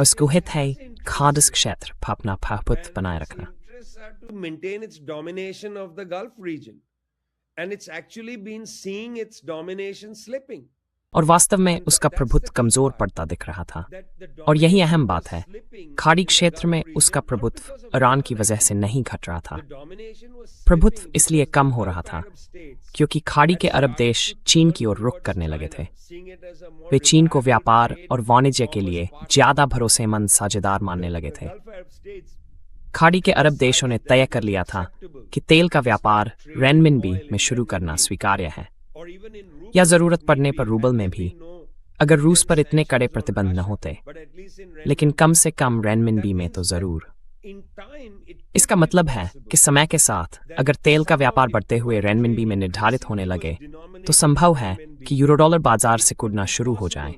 उसको हित है खाद्य क्षेत्र पर अपना प्रभुत्व बनाए रखना। To maintain its domination of the Gulf region, and it's actually been seeing its domination slipping. और वास्तव में उसका प्रभुत्व कमजोर पड़ता दिख रहा था। और यही अहम बात है, खाड़ी क्षेत्र में उसका प्रभुत्व ईरान की वजह से नहीं घट रहा था। प्रभुत्व इसलिए कम हो रहा था क्योंकि खाड़ी के अरब देश चीन की ओर रुख करने लगे थे। वे चीन को व्यापार और वाणिज्य के लिए ज्यादा भरोसेमंद साझेदार मानने लगे थे। खाड़ी के अरब देशों ने तय कर लिया था कि तेल का व्यापार रेनमिनबी में शुरू करना स्वीकार्य है, या जरूरत पड़ने पर रूबल में भी, अगर रूस पर इतने कड़े प्रतिबंध न होते, लेकिन कम से कम रेनमिनबी में तो जरूर। इसका मतलब है कि समय के साथ अगर तेल का व्यापार बढ़ते हुए रेनमिनबी में निर्धारित होने लगे, तो संभव है कि यूरो डॉलर बाजार से कूदना शुरू हो जाए।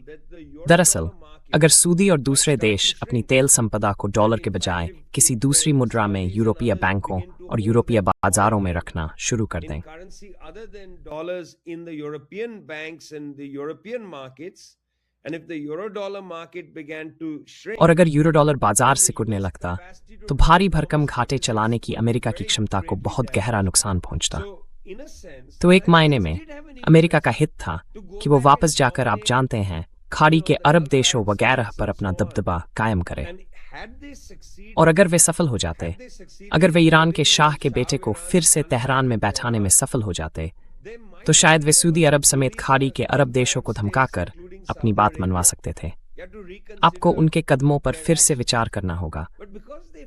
दरअसल अगर सऊदी और दूसरे देश अपनी तेल संपदा को डॉलर के बजाय किसी दूसरी मुद्रा में यूरोपीय बैंकों और यूरोपीय बाजारों में रखना शुरू कर दें, और अगर यूरो डॉलर बाजार से कूदने लगता, तो भारी भरकम घाटे चलाने की अमेरिका की क्षमता को बहुत गहरा नुकसान पहुंचता। तो एक मायने में अमेरिका का हित था कि वो वापस जाकर, आप जानते हैं, खाड़ी के अरब देशों वगैरह पर अपना दबदबा कायम करे। और अगर वे सफल हो जाते, अगर वे ईरान के शाह के बेटे को फिर से तेहरान में बैठाने में सफल हो जाते, तो शायद वे सऊदी अरब समेत खाड़ी के अरब देशों को धमकाकर अपनी बात मनवा सकते थे। आपको उनके कदमों पर फिर से विचार करना होगा।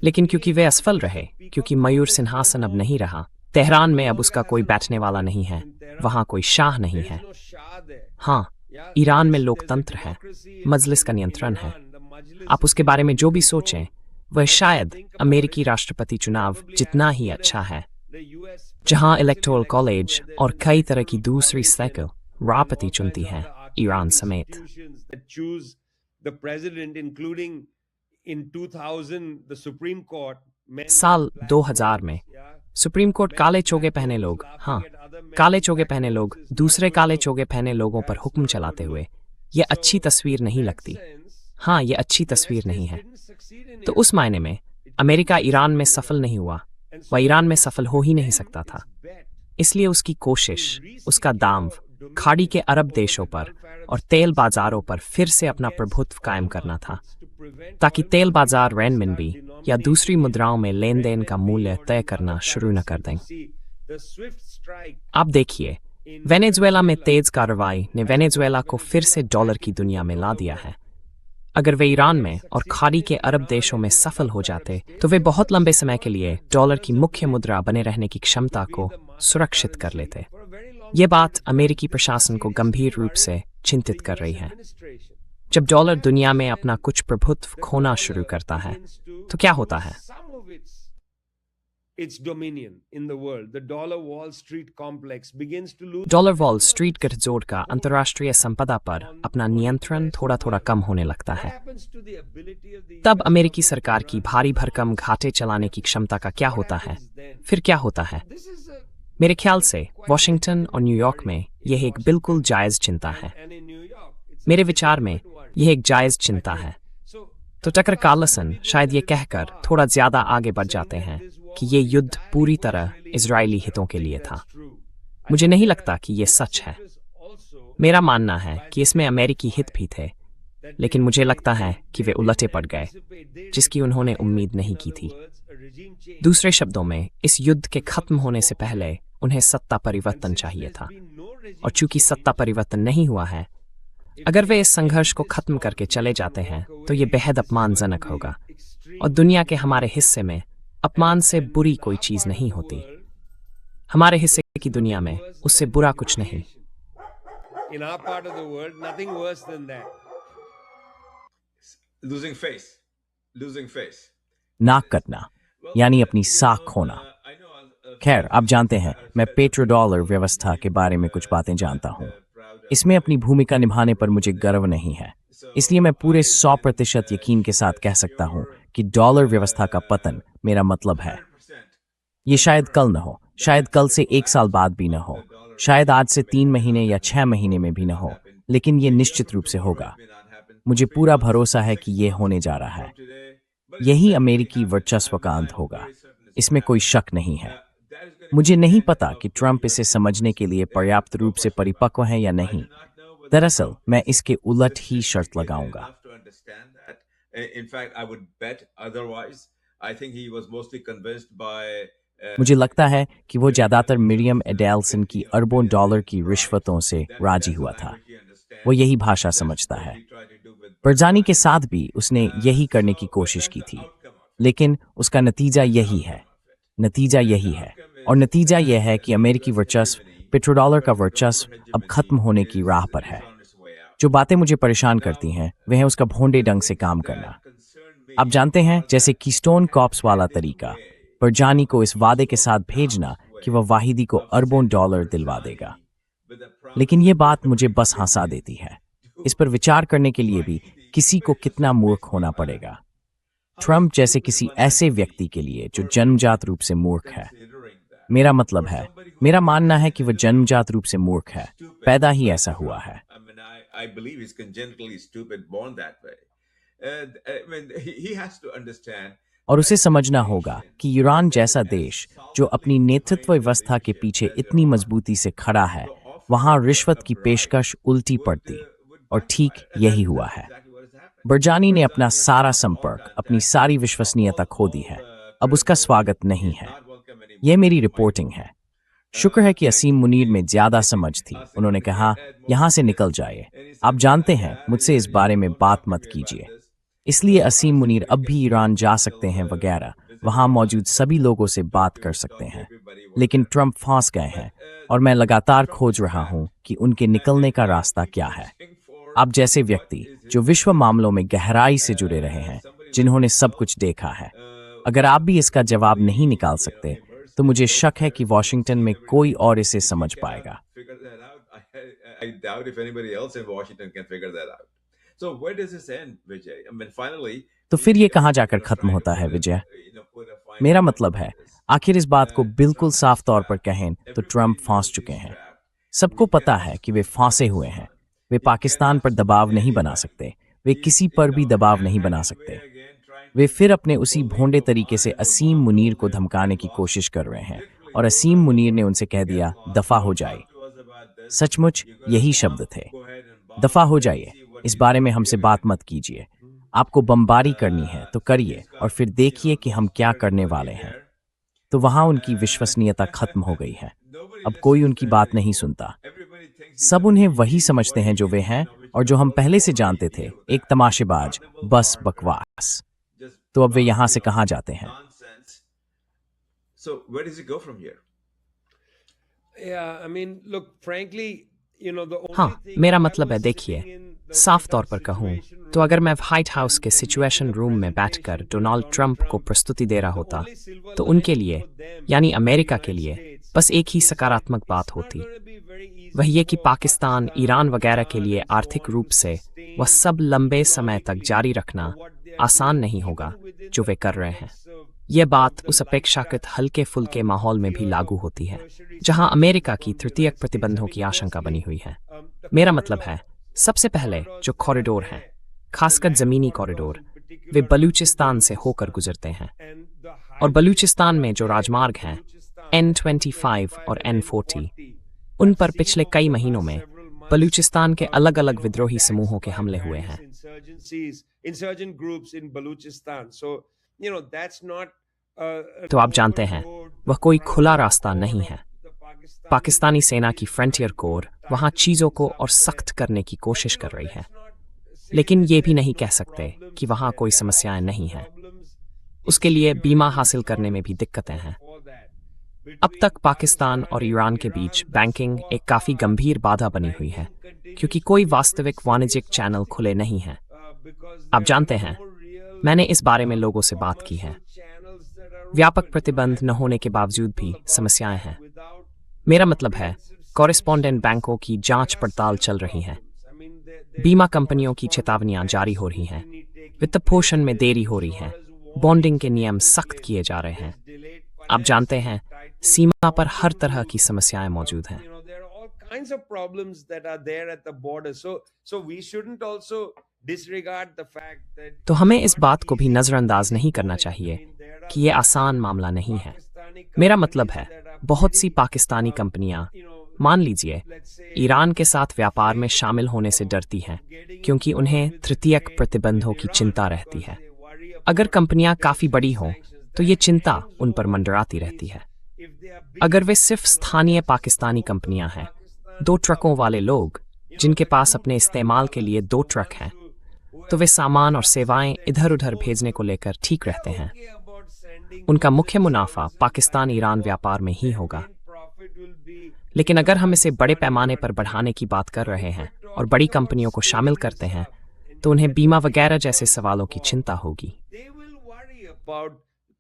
लेकिन क्योंकि वे असफल रहे, क्योंकि मयूर सिंहासन अब नहीं रहा, तेहरान में अब उसका कोई बैठने वाला नहीं है, वहां कोई शाह नहीं है। हाँ, ईरान में लोकतंत्र है, मजलिस का नियंत्रण है। आप उसके बारे में जो भी सोचें, वह शायद अमेरिकी राष्ट्रपति चुनाव जितना ही अच्छा है, जहां इलेक्टोरल कॉलेज और कई तरह की दूसरी साइकिल राष्ट्रपति चुनती हैं, ईरान समेत। साल 2000 में सुप्रीम कोर्ट काले चोगे पहने लोग, काले चोगे पहने लोग दूसरे काले चोगे पहने लोगों पर हुक्म चलाते हुए, ये अच्छी तस्वीर नहीं लगती। ये अच्छी तस्वीर नहीं है। तो उस मायने में अमेरिका ईरान में सफल नहीं हुआ, वह ईरान में सफल हो ही नहीं सकता था। इसलिए उसकी कोशिश, उसका दांव खाड़ी के अरब देशों पर और तेल बाजारों पर फिर से अपना प्रभुत्व कायम करना था, ताकि तेल बाजार रेनमिनबी या दूसरी मुद्राओं में लेन देन का मूल्य तय करना शुरू न कर दें। आप देखिए, वेनेजुएला में तेज कार्रवाई ने वेनेजुएला को फिर से डॉलर की दुनिया में ला दिया है। अगर वे ईरान में और खाड़ी के अरब देशों में सफल हो जाते, तो वे बहुत लंबे समय के लिए डॉलर की मुख्य मुद्रा बने रहने की क्षमता को सुरक्षित कर लेते। ये बात अमेरिकी प्रशासन को गंभीर रूप से चिंतित कर रही है। जब डॉलर दुनिया में अपना कुछ प्रभुत्व खोना शुरू करता है, तो क्या होता है? डॉलर वॉल स्ट्रीट गठजोड़ का अंतर्राष्ट्रीय संपदा पर अपना नियंत्रण थोड़ा थोड़ा कम होने लगता है। तब अमेरिकी सरकार की भारी भरकम घाटे चलाने की क्षमता का क्या होता है? फिर क्या होता है? मेरे ख्याल से वॉशिंगटन और न्यूयॉर्क में यह एक बिल्कुल जायज चिंता है। मेरे विचार में यह एक जायज चिंता है। तो टकर कार्लसन शायद ये कहकर थोड़ा ज्यादा आगे बढ़ जाते हैं कि ये युद्ध पूरी तरह इजरायली हितों के लिए था। मुझे नहीं लगता कि ये सच है। मेरा मानना है कि इसमें अमेरिकी हित भी थे, लेकिन मुझे लगता है कि वे उलटे पड़ गए, जिसकी उन्होंने उम्मीद नहीं की थी। दूसरे शब्दों में, इस युद्ध के खत्म होने से पहले उन्हें सत्ता परिवर्तन चाहिए था, और चूंकि सत्ता परिवर्तन नहीं हुआ है, अगर वे इस संघर्ष को खत्म करके चले जाते हैं, तो ये बेहद अपमानजनक होगा, और दुनिया के हमारे हिस्से में अपमान से बुरी कोई चीज नहीं होती। हमारे हिस्से की दुनिया में उससे बुरा कुछ नहीं। नाक कटना, यानी अपनी साख खोना। खैर, आप जानते हैं, मैं पेट्रोडॉलर व्यवस्था के बारे में कुछ बातें जानता हूं। इसमें अपनी भूमिका निभाने पर मुझे गर्व नहीं है, इसलिए मैं पूरे 100% यकीन के साथ कह सकता हूं कि डॉलर व्यवस्था का पतन, मेरा मतलब है, ये शायद कल न हो, शायद कल से 1 साल बाद भी न हो, शायद आज से 3 महीने या 6 महीने में भी न हो, लेकिन ये निश्चित रूप से होगा। मुझे पूरा भरोसा है कि ये होने जा रहा है। यही अमेरिकी वर्चस्व का अंत होगा, इसमें कोई शक नहीं है। मुझे नहीं पता कि ट्रंप इसे समझने के लिए पर्याप्त रूप से परिपक्व हैं या नहीं। दरअसल मैं इसके उलट ही शर्त लगाऊंगा। मुझे लगता है कि वो ज्यादातर मिरियम एडेल्सन की अरबों डॉलर की रिश्वतों से राजी हुआ था। वो यही भाषा समझता है। बरजानी के साथ भी उसने यही करने की कोशिश की थी, लेकिन उसका नतीजा यही है। और नतीजा यह है कि अमेरिकी वर्चस्व, पेट्रोडॉलर का वर्चस्व अब खत्म होने की राह पर है। जो बातें मुझे परेशान करती हैं, वह है उसका भोंडे ढंग से काम करना। आप जानते हैं, जैसे कीस्टोन कॉप्स वाला तरीका, बरजानी को इस वादे के साथ भेजना कि वह वाहिदी को अरबों डॉलर दिलवा देगा। लेकिन यह बात मुझे बस हंसा देती है। इस पर विचार करने के लिए भी किसी को कितना मूर्ख होना पड़ेगा। ट्रंप जैसे किसी ऐसे व्यक्ति के लिए जो जन्मजात रूप से मूर्ख है। मेरा मतलब है, मेरा मानना है कि वह जन्मजात रूप से मूर्ख है, पैदा ही ऐसा हुआ है। और उसे समझना होगा कि ईरान जैसा देश जो अपनी नेतृत्व व्यवस्था के पीछे इतनी मजबूती से खड़ा है, वहां रिश्वत की पेशकश उल्टी पड़ती, और ठीक यही हुआ है। बरजानी ने अपना सारा संपर्क, अपनी सारी विश्वसनीयता खो दी है। अब उसका स्वागत नहीं है। यह मेरी रिपोर्टिंग है। शुक्र है कि असीम मुनीर में ज्यादा समझ थी। उन्होंने कहा, यहां से निकल जाइए, आप जानते हैं, मुझसे इस बारे में बात मत कीजिए। इसलिए असीम मुनीर अब भी ईरान जा सकते हैं वगैरह वहां मौजूद सभी लोगों से बात कर सकते हैं, लेकिन ट्रंप फंस गए हैं और मैं लगातार खोज रहा हूं कि उनके निकलने का रास्ता क्या है। आप जैसे व्यक्ति जो विश्व मामलों में गहराई से जुड़े रहे हैं, जिन्होंने सब कुछ देखा है, अगर आप भी इसका जवाब नहीं निकाल सकते तो मुझे शक है कि वॉशिंगटन में कोई और इसे समझ पाएगा। I doubt if anybody else in Washington can figure that out. So where does this end, Vijay? I mean, finally, तो फिर ये कहाँ जाकर खत्म होता है विजय? मेरा मतलब है, आखिर इस बात को बिल्कुल साफ तौर पर कहें तो ट्रंप फंस चुके हैं। सबको पता है कि वे फांसे हुए हैं। वे पाकिस्तान पर दबाव नहीं बना सकते, वे किसी पर भी दबाव नहीं बना सकते। वे फिर अपने उसी भोंडे तरीके से असीम मुनीर को धमकाने की कोशिश कर रहे हैं और असीम मुनीर ने उनसे कह दिया, दफा हो जाए। सचमुच यही शब्द थे, दफा हो जाइए, इस बारे में हमसे बात मत कीजिए। आपको बमबारी करनी है तो करिए और फिर देखिए कि हम क्या करने वाले हैं। तो वहां उनकी विश्वसनीयता खत्म हो गई है। अब कोई उनकी बात नहीं सुनता। सब उन्हें वही समझते हैं जो वे हैं और जो हम पहले से जानते थे, एक तमाशेबाज, बस बकवास। तो अब वे यहां से कहां जाते हैं? So where does it go from here? Yeah, I mean, look, frankly, you know, the only हाँ, thing मेरा I मतलब है, was देखिए, sitting in the साफ White तौर House पर कहूँ Situation तो Room अगर मैं and व्हाइट हाउस के listening situation to the room में presentation बैठकर to डोनाल्ड Donald ट्रंप को Trump, प्रस्तुति दे रहा the होता only silver तो उनके lining लिए, for them यानी in the अमेरिका के United लिए, States बस एक ही is that सकारात्मक it's बात not होती। going to be very easy वह ये कि for पाकिस्तान, Pakistan, ईरान वगैरह के Iran लिए and so आर्थिक on रूप to से sustain वह सब लंबे समय तक economically जारी रखना what they are आसान doing, नहीं even होगा within जो the वे कर रहे हैं। context of यह बात the उस अपेक्षाकृत light हल्के फुल्के माहौल में भी fear लागू of होती है tertiary जहां sanctions अमेरिका की from the तृतीयक United States. I प्रतिबंधों mean, की आशंका बनी firstly, हुई है। the मेरा मतलब corridors, है, सबसे the पहले corridors जो that are कॉरिडोर हैं, there, the खासकर land जमीनी corridors corridor, in way particular Balochistan से Balochistan होकर गुजरते हैं। and the और highways बलूचिस्तान that में are जो there in राजमार्ग हैं, Balochistan, N25 और N25 and N40, N40, उन have पर seen पिछले over कई the महीनों last में several months, बलूचिस्तान के अलग-अलग विद्रोही attacks समूहों के by हमले हुए various हैं। insurgent groups in Balochistan. So, you know, that's not an तो आप जानते हैं, open road, वह कोई खुला frontier रास्ता core नहीं of है। the Pakistani पाकिस्तानी सेना की military frontier trying to core tighten वहां चीजों को things और up सख्त there. करने की But, कोशिश you कर know, रही let's है, not say लेकिन that ये भी there's नहीं no कह सकते problems कि वहां there. कोई There are समस्याएं also नहीं हैं। problems उसके in लिए बीमा security हासिल करने में भी insurance दिक्कतें हैं। for that. अब Between तक पाकिस्तान और and ईरान के Iran बीच thus बैंकिंग far, एक काफी गंभीर बाधा बनी हुई है, banking continues क्योंकि to कोई be वास्तविक pretty वाणिज्यिक serious चैनल obstacle, खुले नहीं हैं। because आप there जानते are हैं, no real, मैंने इस बारे में लोगों से बात की है। commercial channels that are व्यापक open. प्रतिबंध I've न होने talked के to बावजूद भी people about समस्याएं that हैं। without मेरा मतलब है, comprehensive कॉरेस्पॉन्डेंट sanctions, बैंकों की जांच there are पड़ताल still चल रही है। problems. I mean, there बीमा is कंपनियों की correspondent चेतावनियां bank जारी हो रही हैं, scrutiny taking वित्त place, पोषण में there देरी is हो रही है, insurers बॉन्डिंग warning के नियम taking सख्त place, किए जा रहे हैं। there's delayed आप जानते financing, हैं, tightened सीमा पर हर bonding तरह rules. की समस्याएं मौजूद हैं। You know, there are all kinds of problems that are there at the border. So we shouldn't also disregard the fact that तो हमें it's इस not बात को भी easy नजरअंदाज to नहीं do करना it. I चाहिए mean, there are कि ये lots आसान of मामला नहीं है। Pakistani मेरा मतलब companies है, that are बहुत सी pretty, पाकिस्तानी कंपनियां, you know, मान लीजिए, let's say, ईरान के साथ व्यापार में afraid शामिल होने से of डरती हैं, getting क्योंकि involved उन्हें with the तृतीयक trade प्रतिबंधों with की Iran चिंता रहती because है। they worry अगर about कंपनियां काफी tertiary बड़ी हों, sanctions. तो ये That चिंता hangs उन पर over मंडराती रहती companies है। if they are big. अगर वे सिर्फ You know, स्थानीय let's पाकिस्तानी local कंपनियां हैं, Pakistani दो ट्रकों वाले companies, लोग you know, जिनके the पास two अपने truck इस्तेमाल के लिए wallahs, दो the ट्रक ones हैं, who तो have वे सामान और trucks सेवाएं at their इधर-उधर भेजने को disposal, लेकर ठीक they're रहते हैं। okay about sending उनका goods मुख्य and मुनाफा services back पाकिस्तान-ईरान and forth. व्यापार में ही Their होगा। main profit will be लेकिन in the अगर हम इसे बड़े पैमाने पर Pakistani-Iran बढ़ाने trade. की बात कर Now, रहे if हैं we're और बड़ी talking about कंपनियों को शामिल scaling करते this हैं, up, and तो you उन्हें get बीमा the big वगैरह जैसे ones सवालों की involved, चिंता होगी। they will worry about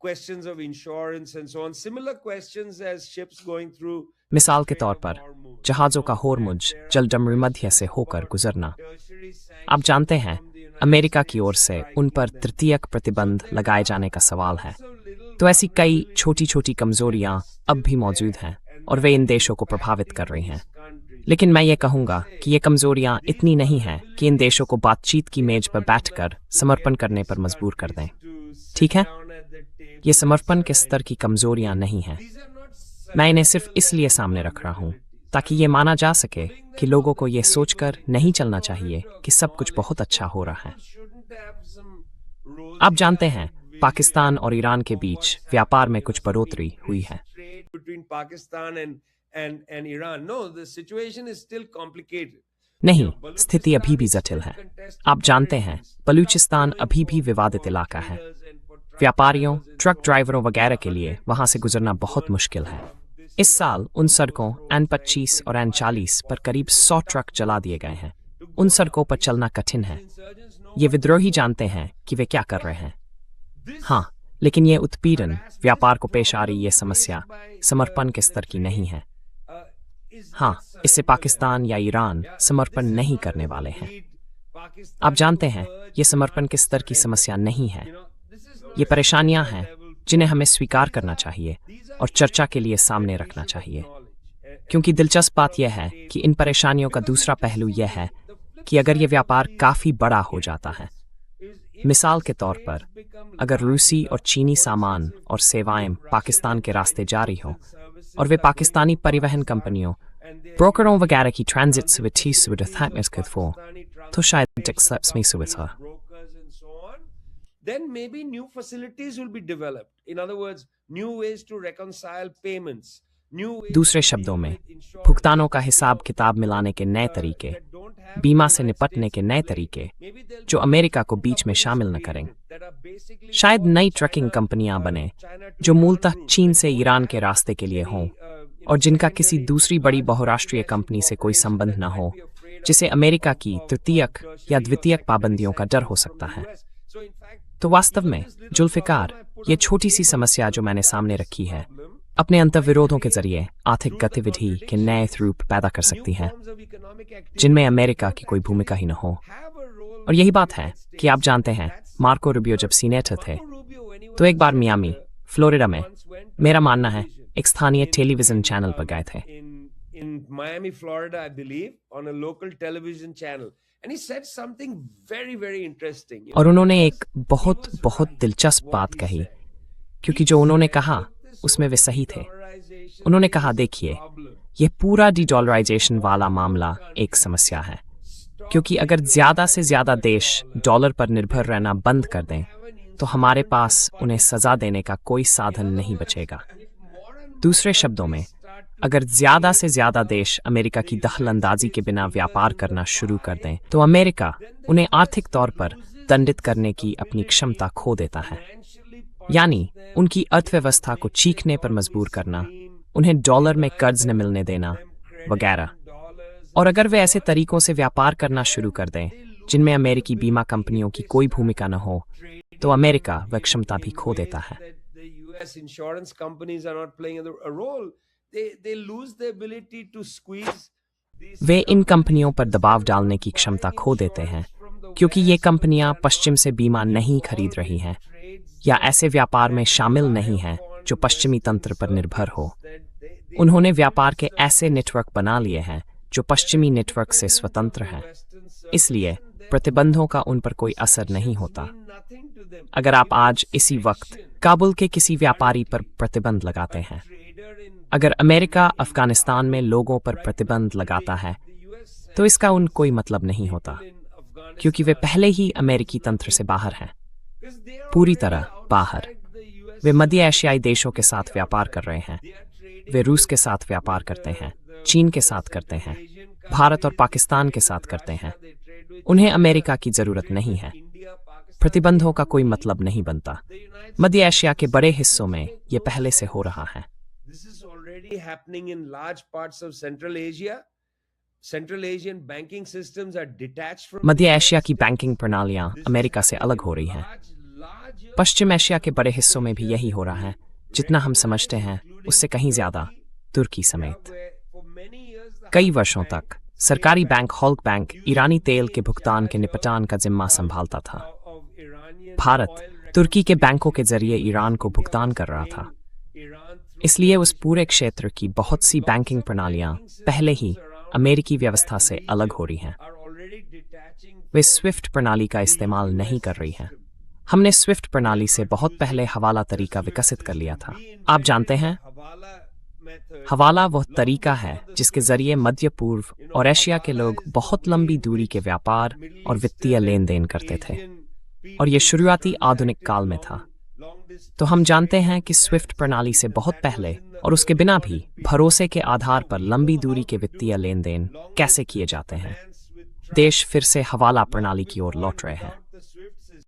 questions of insurance and so on. Similar questions as ships going through the मिसाल के Strait तौर of पर, Hormuz. जहाज़ों You का know, Hormuz that there are जलडमरू Madhya questions से होकर about गुजरना। tertiary आप जानते sanctions हैं, from the United अमेरिका की States ओर से उन पर striking them. तृतीयक So प्रतिबंध there लगाए are जाने का सवाल है। lots of little तो ऐसी कई vulnerabilities छोटी-छोटी that कमजोरियां are अब भी still मौजूद there हैं and और that वे are इन देशों को प्रभावित कर impacting रही हैं। these countries. लेकिन मैं ये Let me कहूंगा say, कि ये कमजोरियां these इतनी नहीं हैं कि इन देशों को vulnerabilities, बातचीत की they are मेज पर not बैठकर enough to समर्पण get करने these पर मजबूर कर दें। countries to sit ठीक है? down at the table ये and समर्पण के surrender. स्तर की कमजोरियां नहीं हैं। These are not मैं इन्हें सिर्फ surrender इसलिए level सामने रख रहा हूं vulnerabilities. ताकि I ये mean, माना जा सके putting कि them लोगों on को the ये table सोचकर is नहीं just चलना in चाहिए order to कि सब कुछ acknowledge बहुत अच्छा that हो रहा है। people shouldn't have some आप जानते हैं, rosy-eyed पाकिस्तान vision और ईरान के of बीच what's व्यापार में happening, कुछ you know, some बढ़ोतरी हुई है। increased trade between Pakistan and Iran. No, the situation is still complicated. नहीं, स्थिति अभी भी जटिल है। आप जानते हैं, बलूचिस्तान अभी भी विवादित इलाका है। व्यापारियों, ट्रक ड्राइवरों वगैरह के लिए वहां से गुजरना बहुत मुश्किल है। इस साल उन सड़कों N25 और N40 पर करीब 100 ट्रक जला दिए गए हैं। उन सड़कों पर चलना कठिन है। ये विद्रोही जानते हैं कि वे क्या कर रहे हैं। हाँ, लेकिन ये उत्पीड़न, व्यापार को पेश आ रही ये समस्या समर्पण के स्तर की नहीं है। हाँ, इससे पाकिस्तान या ईरान समर्पण नहीं करने वाले हैं। आप जानते हैं, ये समर्पण के स्तर की समस्या नहीं है। ये परेशानियां हैं जिन्हें हमें स्वीकार करना चाहिए और चर्चा के लिए सामने रखना चाहिए। क्योंकि दिलचस्प बात यह है कि इन परेशानियों का दूसरा पहलू यह है कि अगर ये व्यापार काफी बड़ा हो जाता है, मिसाल के तौर पर अगर रूसी और चीनी सामान और सेवाएं पाकिस्तान के रास्ते जारी हों और वे पाकिस्तानी परिवहन कंपनियों, ब्रोकरों वगैरह की ट्रांजिट सुविधा तो शायद टेक्सट्स में सुविधा। Then maybe new facilities will be developed. In other words, new ways to reconcile payments. दूसरे शब्दों में, भुगतानों का हिसाब किताब मिलाने के नए तरीके, बीमा से निपटने के नए तरीके, जो अमेरिका को बीच में शामिल न करें। शायद नई ट्रकिंग कंपनियां बने जो मूलतः चीन से ईरान के रास्ते के लिए हों और जिनका किसी दूसरी बड़ी बहुराष्ट्रीय कंपनी से कोई संबंध न हो, जिसे अमेरिका की तृतीयक या द्वितीयक पाबंदियों का डर हो सकता है। तो वास्तव में जुल्फिकार, ये छोटी सी समस्या जो मैंने सामने रखी है, अपने अंतर्विरोधों के जरिए आर्थिक गतिविधि के नए रूप पैदा कर सकती है जिनमें अमेरिका की कोई भूमिका ही न हो। और यही बात है कि आप जानते हैं, मार्को रूबियो जब सीनेटर थे तो एक बार मियामी, फ्लोरिडा में, मेरा मानना है, एक स्थानीय टेलीविजन चैनल पर गए थे। In Miami, Florida, I believe, on a local television channel. And he said something very, very interesting. और उन्होंने एक बहुत दिलचस्प बात कही, क्योंकि जो उन्होंने कहा उसमें वे सही थे। उन्होंने कहा, देखिए, यह पूरा डीडॉलराइजेशन वाला मामला एक समस्या है, क्योंकि अगर ज्यादा से ज्यादा देश डॉलर पर निर्भर रहना बंद कर दें तो हमारे पास उन्हें सजा देने का कोई साधन नहीं बचेगा। दूसरे शब्दों में, अगर ज्यादा से ज्यादा देश अमेरिका की दखलंदाजी के बिना व्यापार करना शुरू कर दें तो अमेरिका उन्हें आर्थिक तौर पर दंडित करने की अपनी क्षमता खो देता है, यानी उनकी अर्थव्यवस्था को चीखने पर मजबूर करना, उन्हें डॉलर में कर्ज न मिलने देना वगैरह। और अगर वे ऐसे तरीकों से व्यापार करना शुरू कर दें जिनमें अमेरिकी बीमा कंपनियों की कोई भूमिका न हो, तो अमेरिका वह क्षमता भी खो देता है। वे इन कंपनियों पर दबाव डालने की क्षमता खो देते हैं, क्योंकि ये कंपनियां पश्चिम से बीमा नहीं खरीद रही हैं या ऐसे व्यापार में शामिल नहीं हैं जो पश्चिमी तंत्र पर निर्भर हो। उन्होंने व्यापार के ऐसे नेटवर्क बना लिए हैं जो पश्चिमी नेटवर्क से स्वतंत्र हैं, इसलिए प्रतिबंधों का उन पर कोई असर नहीं होता। अगर आप आज इसी वक्त काबुल के किसी व्यापारी पर प्रतिबंध लगाते हैं, अगर अमेरिका अफगानिस्तान में लोगों पर प्रतिबंध लगाता है, तो इसका उन कोई मतलब नहीं होता, क्योंकि वे पहले ही अमेरिकी तंत्र से बाहर हैं, पूरी तरह बाहर। वे मध्य एशियाई देशों के साथ व्यापार कर रहे हैं, वे रूस के साथ व्यापार करते हैं, चीन के साथ करते हैं, भारत और पाकिस्तान के साथ करते हैं। उन्हें अमेरिका की जरूरत नहीं है। प्रतिबंधों का कोई मतलब नहीं बनता। मध्य एशिया के बड़े हिस्सों में ये पहले से हो रहा है। मध्य एशिया की बैंकिंग प्रणालियां अमेरिका से अलग हो रही हैं। पश्चिम एशिया के बड़े हिस्सों में भी यही हो रहा है, जितना हम समझते हैं उससे कहीं ज्यादा, तुर्की समेत। कई वर्षों तक सरकारी बैंक हॉल्क बैंक ईरानी तेल के भुगतान के निपटान का जिम्मा संभालता था। भारत तुर्की के बैंकों के जरिए ईरान को भुगतान कर रहा था, इसलिए उस पूरे क्षेत्र की बहुत सी बैंकिंग प्रणालियां पहले ही अमेरिकी व्यवस्था से अलग हो रही हैं। वे स्विफ्ट प्रणाली का इस्तेमाल नहीं कर रही हैं। हमने स्विफ्ट प्रणाली से बहुत पहले हवाला तरीका विकसित कर लिया था। आप जानते हैं, हवाला वह तरीका है जिसके जरिए मध्य पूर्व और एशिया के लोग बहुत लंबी दूरी के व्यापार और वित्तीय लेन देन करते थे, और यह शुरुआती आधुनिक काल में था। तो हम जानते हैं कि स्विफ्ट प्रणाली से बहुत पहले और उसके बिना भी भरोसे के आधार पर लंबी दूरी के वित्तीय लेन देन कैसे किए जाते हैं। देश फिर से हवाला प्रणाली की ओर लौट रहे हैं।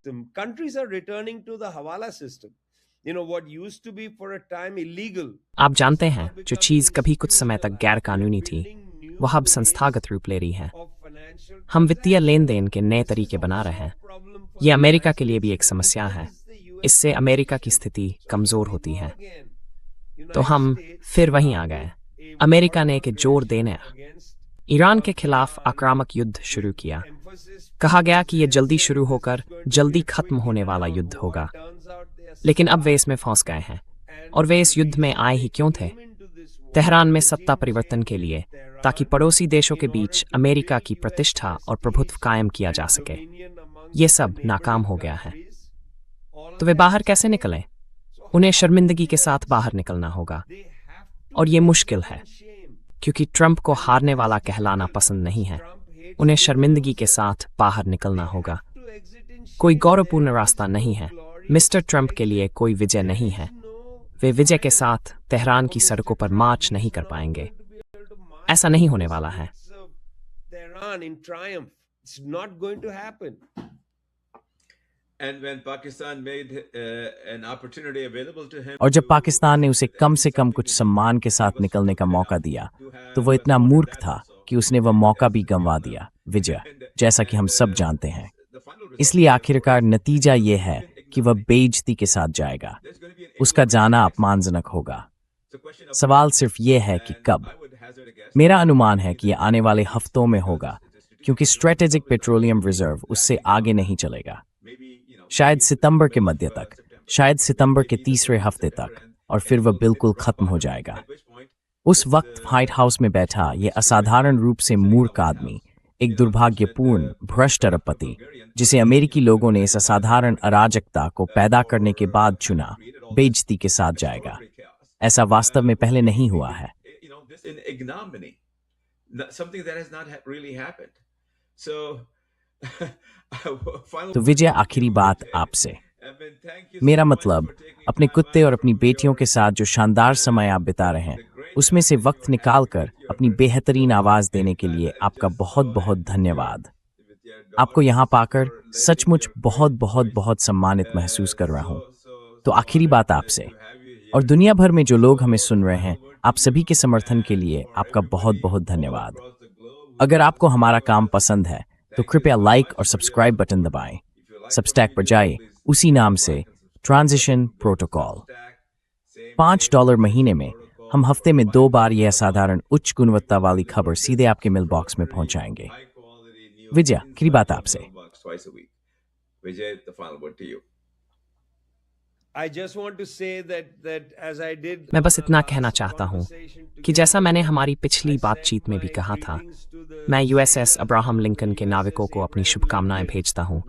countries are returning to the hawala system. What used to be for a time illegal. आप जानते हैं जो चीज़ कभी कुछ समय तक गैर कानूनी थी वह अब संस्थागत रूप ले रही है। हम वित्तीय लेन देन के नए तरीके बना रहे हैं। ये अमेरिका के लिए भी एक समस्या है। इससे अमेरिका की स्थिति कमजोर होती है। तो हम फिर वहीं आ गए। अमेरिका ने एक जोर देने ईरान के खिलाफ आक्रामक युद्ध शुरू किया। कहा गया कि यह जल्दी शुरू होकर जल्दी खत्म होने वाला युद्ध होगा, लेकिन अब वे इसमें फंस गए हैं। और वे इस युद्ध में आए ही क्यों थे? तेहरान में सत्ता परिवर्तन के लिए, ताकि पड़ोसी देशों के बीच अमेरिका की प्रतिष्ठा और प्रभुत्व कायम किया जा सके। ये सब नाकाम हो गया है। तो वे बाहर कैसे निकलें? उन्हें शर्मिंदगी के साथ बाहर निकलना होगा, और ये मुश्किल है क्योंकि ट्रंप को हारने वाला कहलाना पसंद नहीं है। उन्हें शर्मिंदगी के साथ बाहर निकलना होगा। कोई गौरवपूर्ण रास्ता नहीं है। मिस्टर ट्रंप के लिए कोई विजय नहीं है। वे विजय के साथ तेहरान की सड़कों पर मार्च नहीं कर पाएंगे। ऐसा नहीं होने वाला है। और जब पाकिस्तान ने उसे कम से कम कुछ सम्मान के साथ निकलने का मौका दिया, तो वो इतना मूर्ख था कि उसने वह मौका भी गंवा दिया। विजय, जैसा कि हम सब जानते हैं। इसलिए आखिरकार नतीजा ये है कि वह बेइज्जती के साथ जाएगा। उसका जाना अपमानजनक होगा। सवाल सिर्फ ये है कि कब। मेरा अनुमान है कि यह आने वाले हफ्तों में होगा, क्योंकि स्ट्रेटेजिक पेट्रोलियम रिजर्व उससे आगे नहीं चलेगा। शायद सितंबर के मध्य तक, शायद सितंबर के तीसरे हफ्ते तक, और फिर वह बिल्कुल खत्म हो जाएगा। उस वक्त व्हाइट हाउस में बैठा यह असाधारण रूप से मूर्ख आदमी, एक दुर्भाग्यपूर्ण भ्रष्ट अरबपति, जिसे अमेरिकी लोगों ने इस असाधारण अराजकता को पैदा करने के बाद चुना, बेइज्जती के साथ जाएगा। ऐसा वास्तव में पहले नहीं हुआ है। तो विजय, आखिरी बात आपसे। मेरा मतलब, अपने कुत्ते और अपनी बेटियों के साथ जो शानदार समय आप बिता रहे हैं, उसमें से वक्त निकालकर अपनी बेहतरीन आवाज देने के लिए आपका बहुत बहुत धन्यवाद। आपको यहाँ पाकर सचमुच बहुत बहुत बहुत सम्मानित महसूस कर रहा हूँ। तो आखिरी बात आपसे, और दुनिया भर में जो लोग हमें सुन रहे हैं, आप सभी के समर्थन के लिए आपका बहुत बहुत धन्यवाद। अगर आपको हमारा काम पसंद है तो कृपया लाइक और सब्सक्राइब बटन दबाएं। सबस्टैक पर जाइए, उसी नाम से ट्रांजिशन प्रोटोकॉल। $5 महीने में हम हफ्ते में 2 बार यह साधारण उच्च गुणवत्ता वाली खबर सीधे आपके मेल बॉक्स में पहुंचाएंगे। विजय, आखिरी बात आपसे। मैं बस इतना कहना चाहता हूँ कि जैसा मैंने हमारी पिछली बातचीत में भी कहा था, मैं यूएसएस अब्राहम लिंकन के नाविकों को अपनी शुभकामनाएं भेजता हूँ,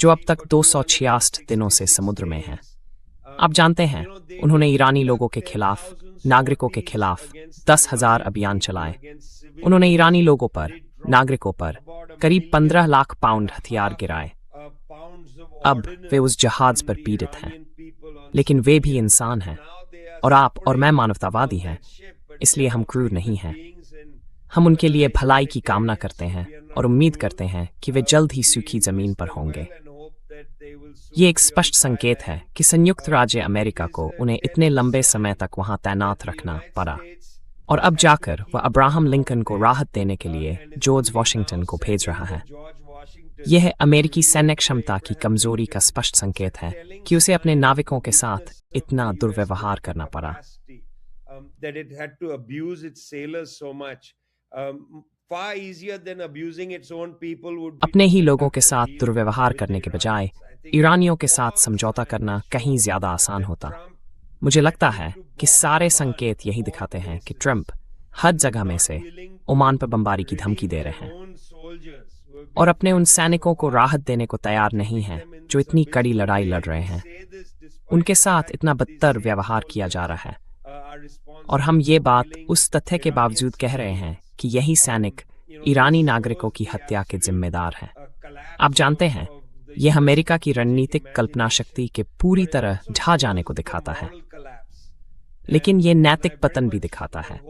जो अब तक 266 दिनों से समुद्र में हैं। आप जानते हैं, उन्होंने ईरानी लोगों के खिलाफ, नागरिकों के खिलाफ 10,000 अभियान चलाए। उन्होंने ईरानी लोगों पर, नागरिकों पर करीब 15 लाख पाउंड हथियार गिराए। अब वे उस जहाज पर पीड़ित हैं, लेकिन वे भी इंसान हैं, और आप और मैं मानवतावादी हैं, इसलिए हम क्रूर नहीं हैं। हम उनके लिए भलाई की कामना करते हैं और उम्मीद करते हैं कि वे जल्द ही सूखी जमीन पर होंगे। ये एक स्पष्ट संकेत है कि संयुक्त राज्य अमेरिका को उन्हें इतने लंबे समय तक वहां तैनात रखना पड़ा, और अब जाकर वह अब्राहम लिंकन को राहत देने के लिए जॉर्ज वॉशिंगटन को भेज रहा है। यह अमेरिकी सैन्य क्षमता की कमजोरी का स्पष्ट संकेत है कि उसे अपने नाविकों के साथ इतना दुर्व्यवहार करना पड़ा। अपने ही लोगों के साथ दुर्व्यवहार करने के बजाय ईरानियों के साथ समझौता करना कहीं ज्यादा आसान होता। मुझे लगता है कि सारे संकेत यही दिखाते हैं कि ट्रंप हर जगह में से ओमान पर बमबारी की धमकी दे रहे हैं और अपने उन सैनिकों को राहत देने को तैयार नहीं हैं जो इतनी कड़ी लड़ाई लड़ रहे हैं। उनके साथ इतना बदतर व्यवहार किया जा रहा है, और हम ये बात उस तथ्य के बावजूद कह रहे हैं कि यही सैनिक ईरानी नागरिकों की हत्या के जिम्मेदार हैं। आप जानते हैं, यह अमेरिका की रणनीतिक कल्पना शक्ति के पूरी तरह ढह जाने को दिखाता है, लेकिन ये नैतिक पतन भी दिखाता है।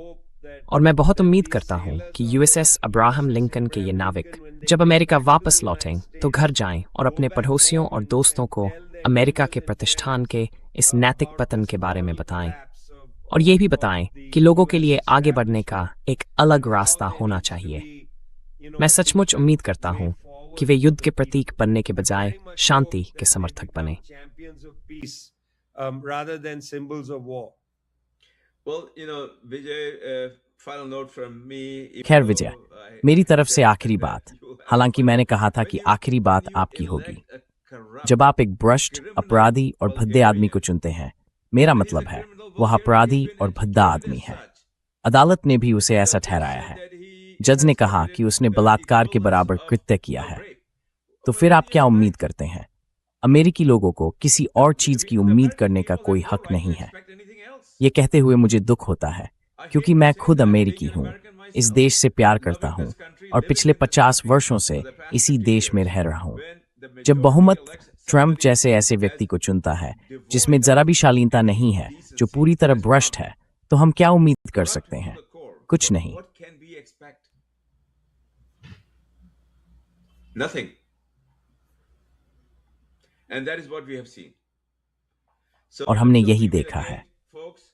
और मैं बहुत उम्मीद करता हूं कि यूएसएस अब्राहम लिंकन के ये नाविक जब अमेरिका वापस लौटें तो घर जाएं और अपने पड़ोसियों और दोस्तों को अमेरिका के प्रतिष्ठान के इस नैतिक पतन के बारे में बताएं और ये भी बताएं कि लोगों के लिए आगे बढ़ने का एक अलग रास्ता होना चाहिए। मैं सचमुच उम्मीद करता हूं कि वे युद्ध के प्रतीक बनने के बजाय शांति के समर्थक बने। खैर विजय, मेरी तरफ से आखिरी बात, हालांकि मैंने कहा था कि आखिरी बात आपकी होगी। जब आप एक भ्रष्ट, अपराधी और भद्दे आदमी को चुनते हैं, मेरा मतलब है वह अपराधी और भद्दा आदमी है। अदालत ने भी उसे ऐसा ठहराया है। जज ने कहा कि उसने बलात्कार के बराबर कृत्य किया है। तो फिर आप क्या उम्मीद करते हैं? अमेरिकी लोगों को किसी और चीज की उम्मीद करने का कोई हक नहीं है। ये कहते हुए मुझे दुख होता है, क्योंकि मैं खुद अमेरिकी हूँ, इस देश से प्यार करता हूँ और पिछले 50 वर्षों से इसी देश में रह रहा हूँ। जब बहुमत ट्रंप जैसे ऐसे व्यक्ति को चुनता है जिसमें जरा भी शालीनता नहीं है, जो पूरी तरह भ्रष्ट है, तो हम क्या उम्मीद कर सकते हैं? कुछ नहीं। Nothing. And that is what we have seen. और हमने यही देखा है।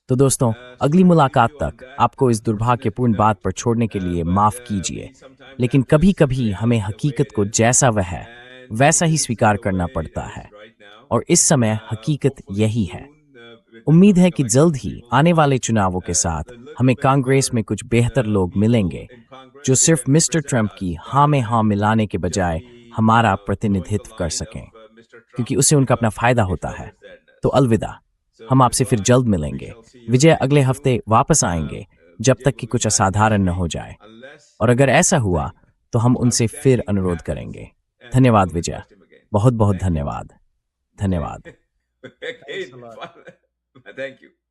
तो दोस्तों, अगली मुलाकात तक आपको इस दुर्भाग्यपूर्ण बात पर छोड़ने के लिए माफ कीजिए, लेकिन कभी-कभी हमें हकीकत को जैसा वह है वैसा ही स्वीकार करना पड़ता है, और इस समय हकीकत यही है। उम्मीद है कि जल्द ही आने वाले चुनावों के साथ हमें कांग्रेस में कुछ बेहतर लोग मिलेंगे, जो सिर्फ मिस्टर ट्रंप की हाँ में हाँ मिलाने के बजाय हमारा प्रतिनिधित्व कर सकें, क्योंकि उससे उनका अपना फायदा होता है। तो अलविदा, हम आपसे फिर जल्द मिलेंगे। विजय अगले हफ्ते वापस आएंगे, जब तक कि कुछ असाधारण न हो जाए, और अगर ऐसा हुआ तो हम उनसे फिर अनुरोध करेंगे। धन्यवाद विजय, बहुत बहुत धन्यवाद। धन्यवाद। Thank you.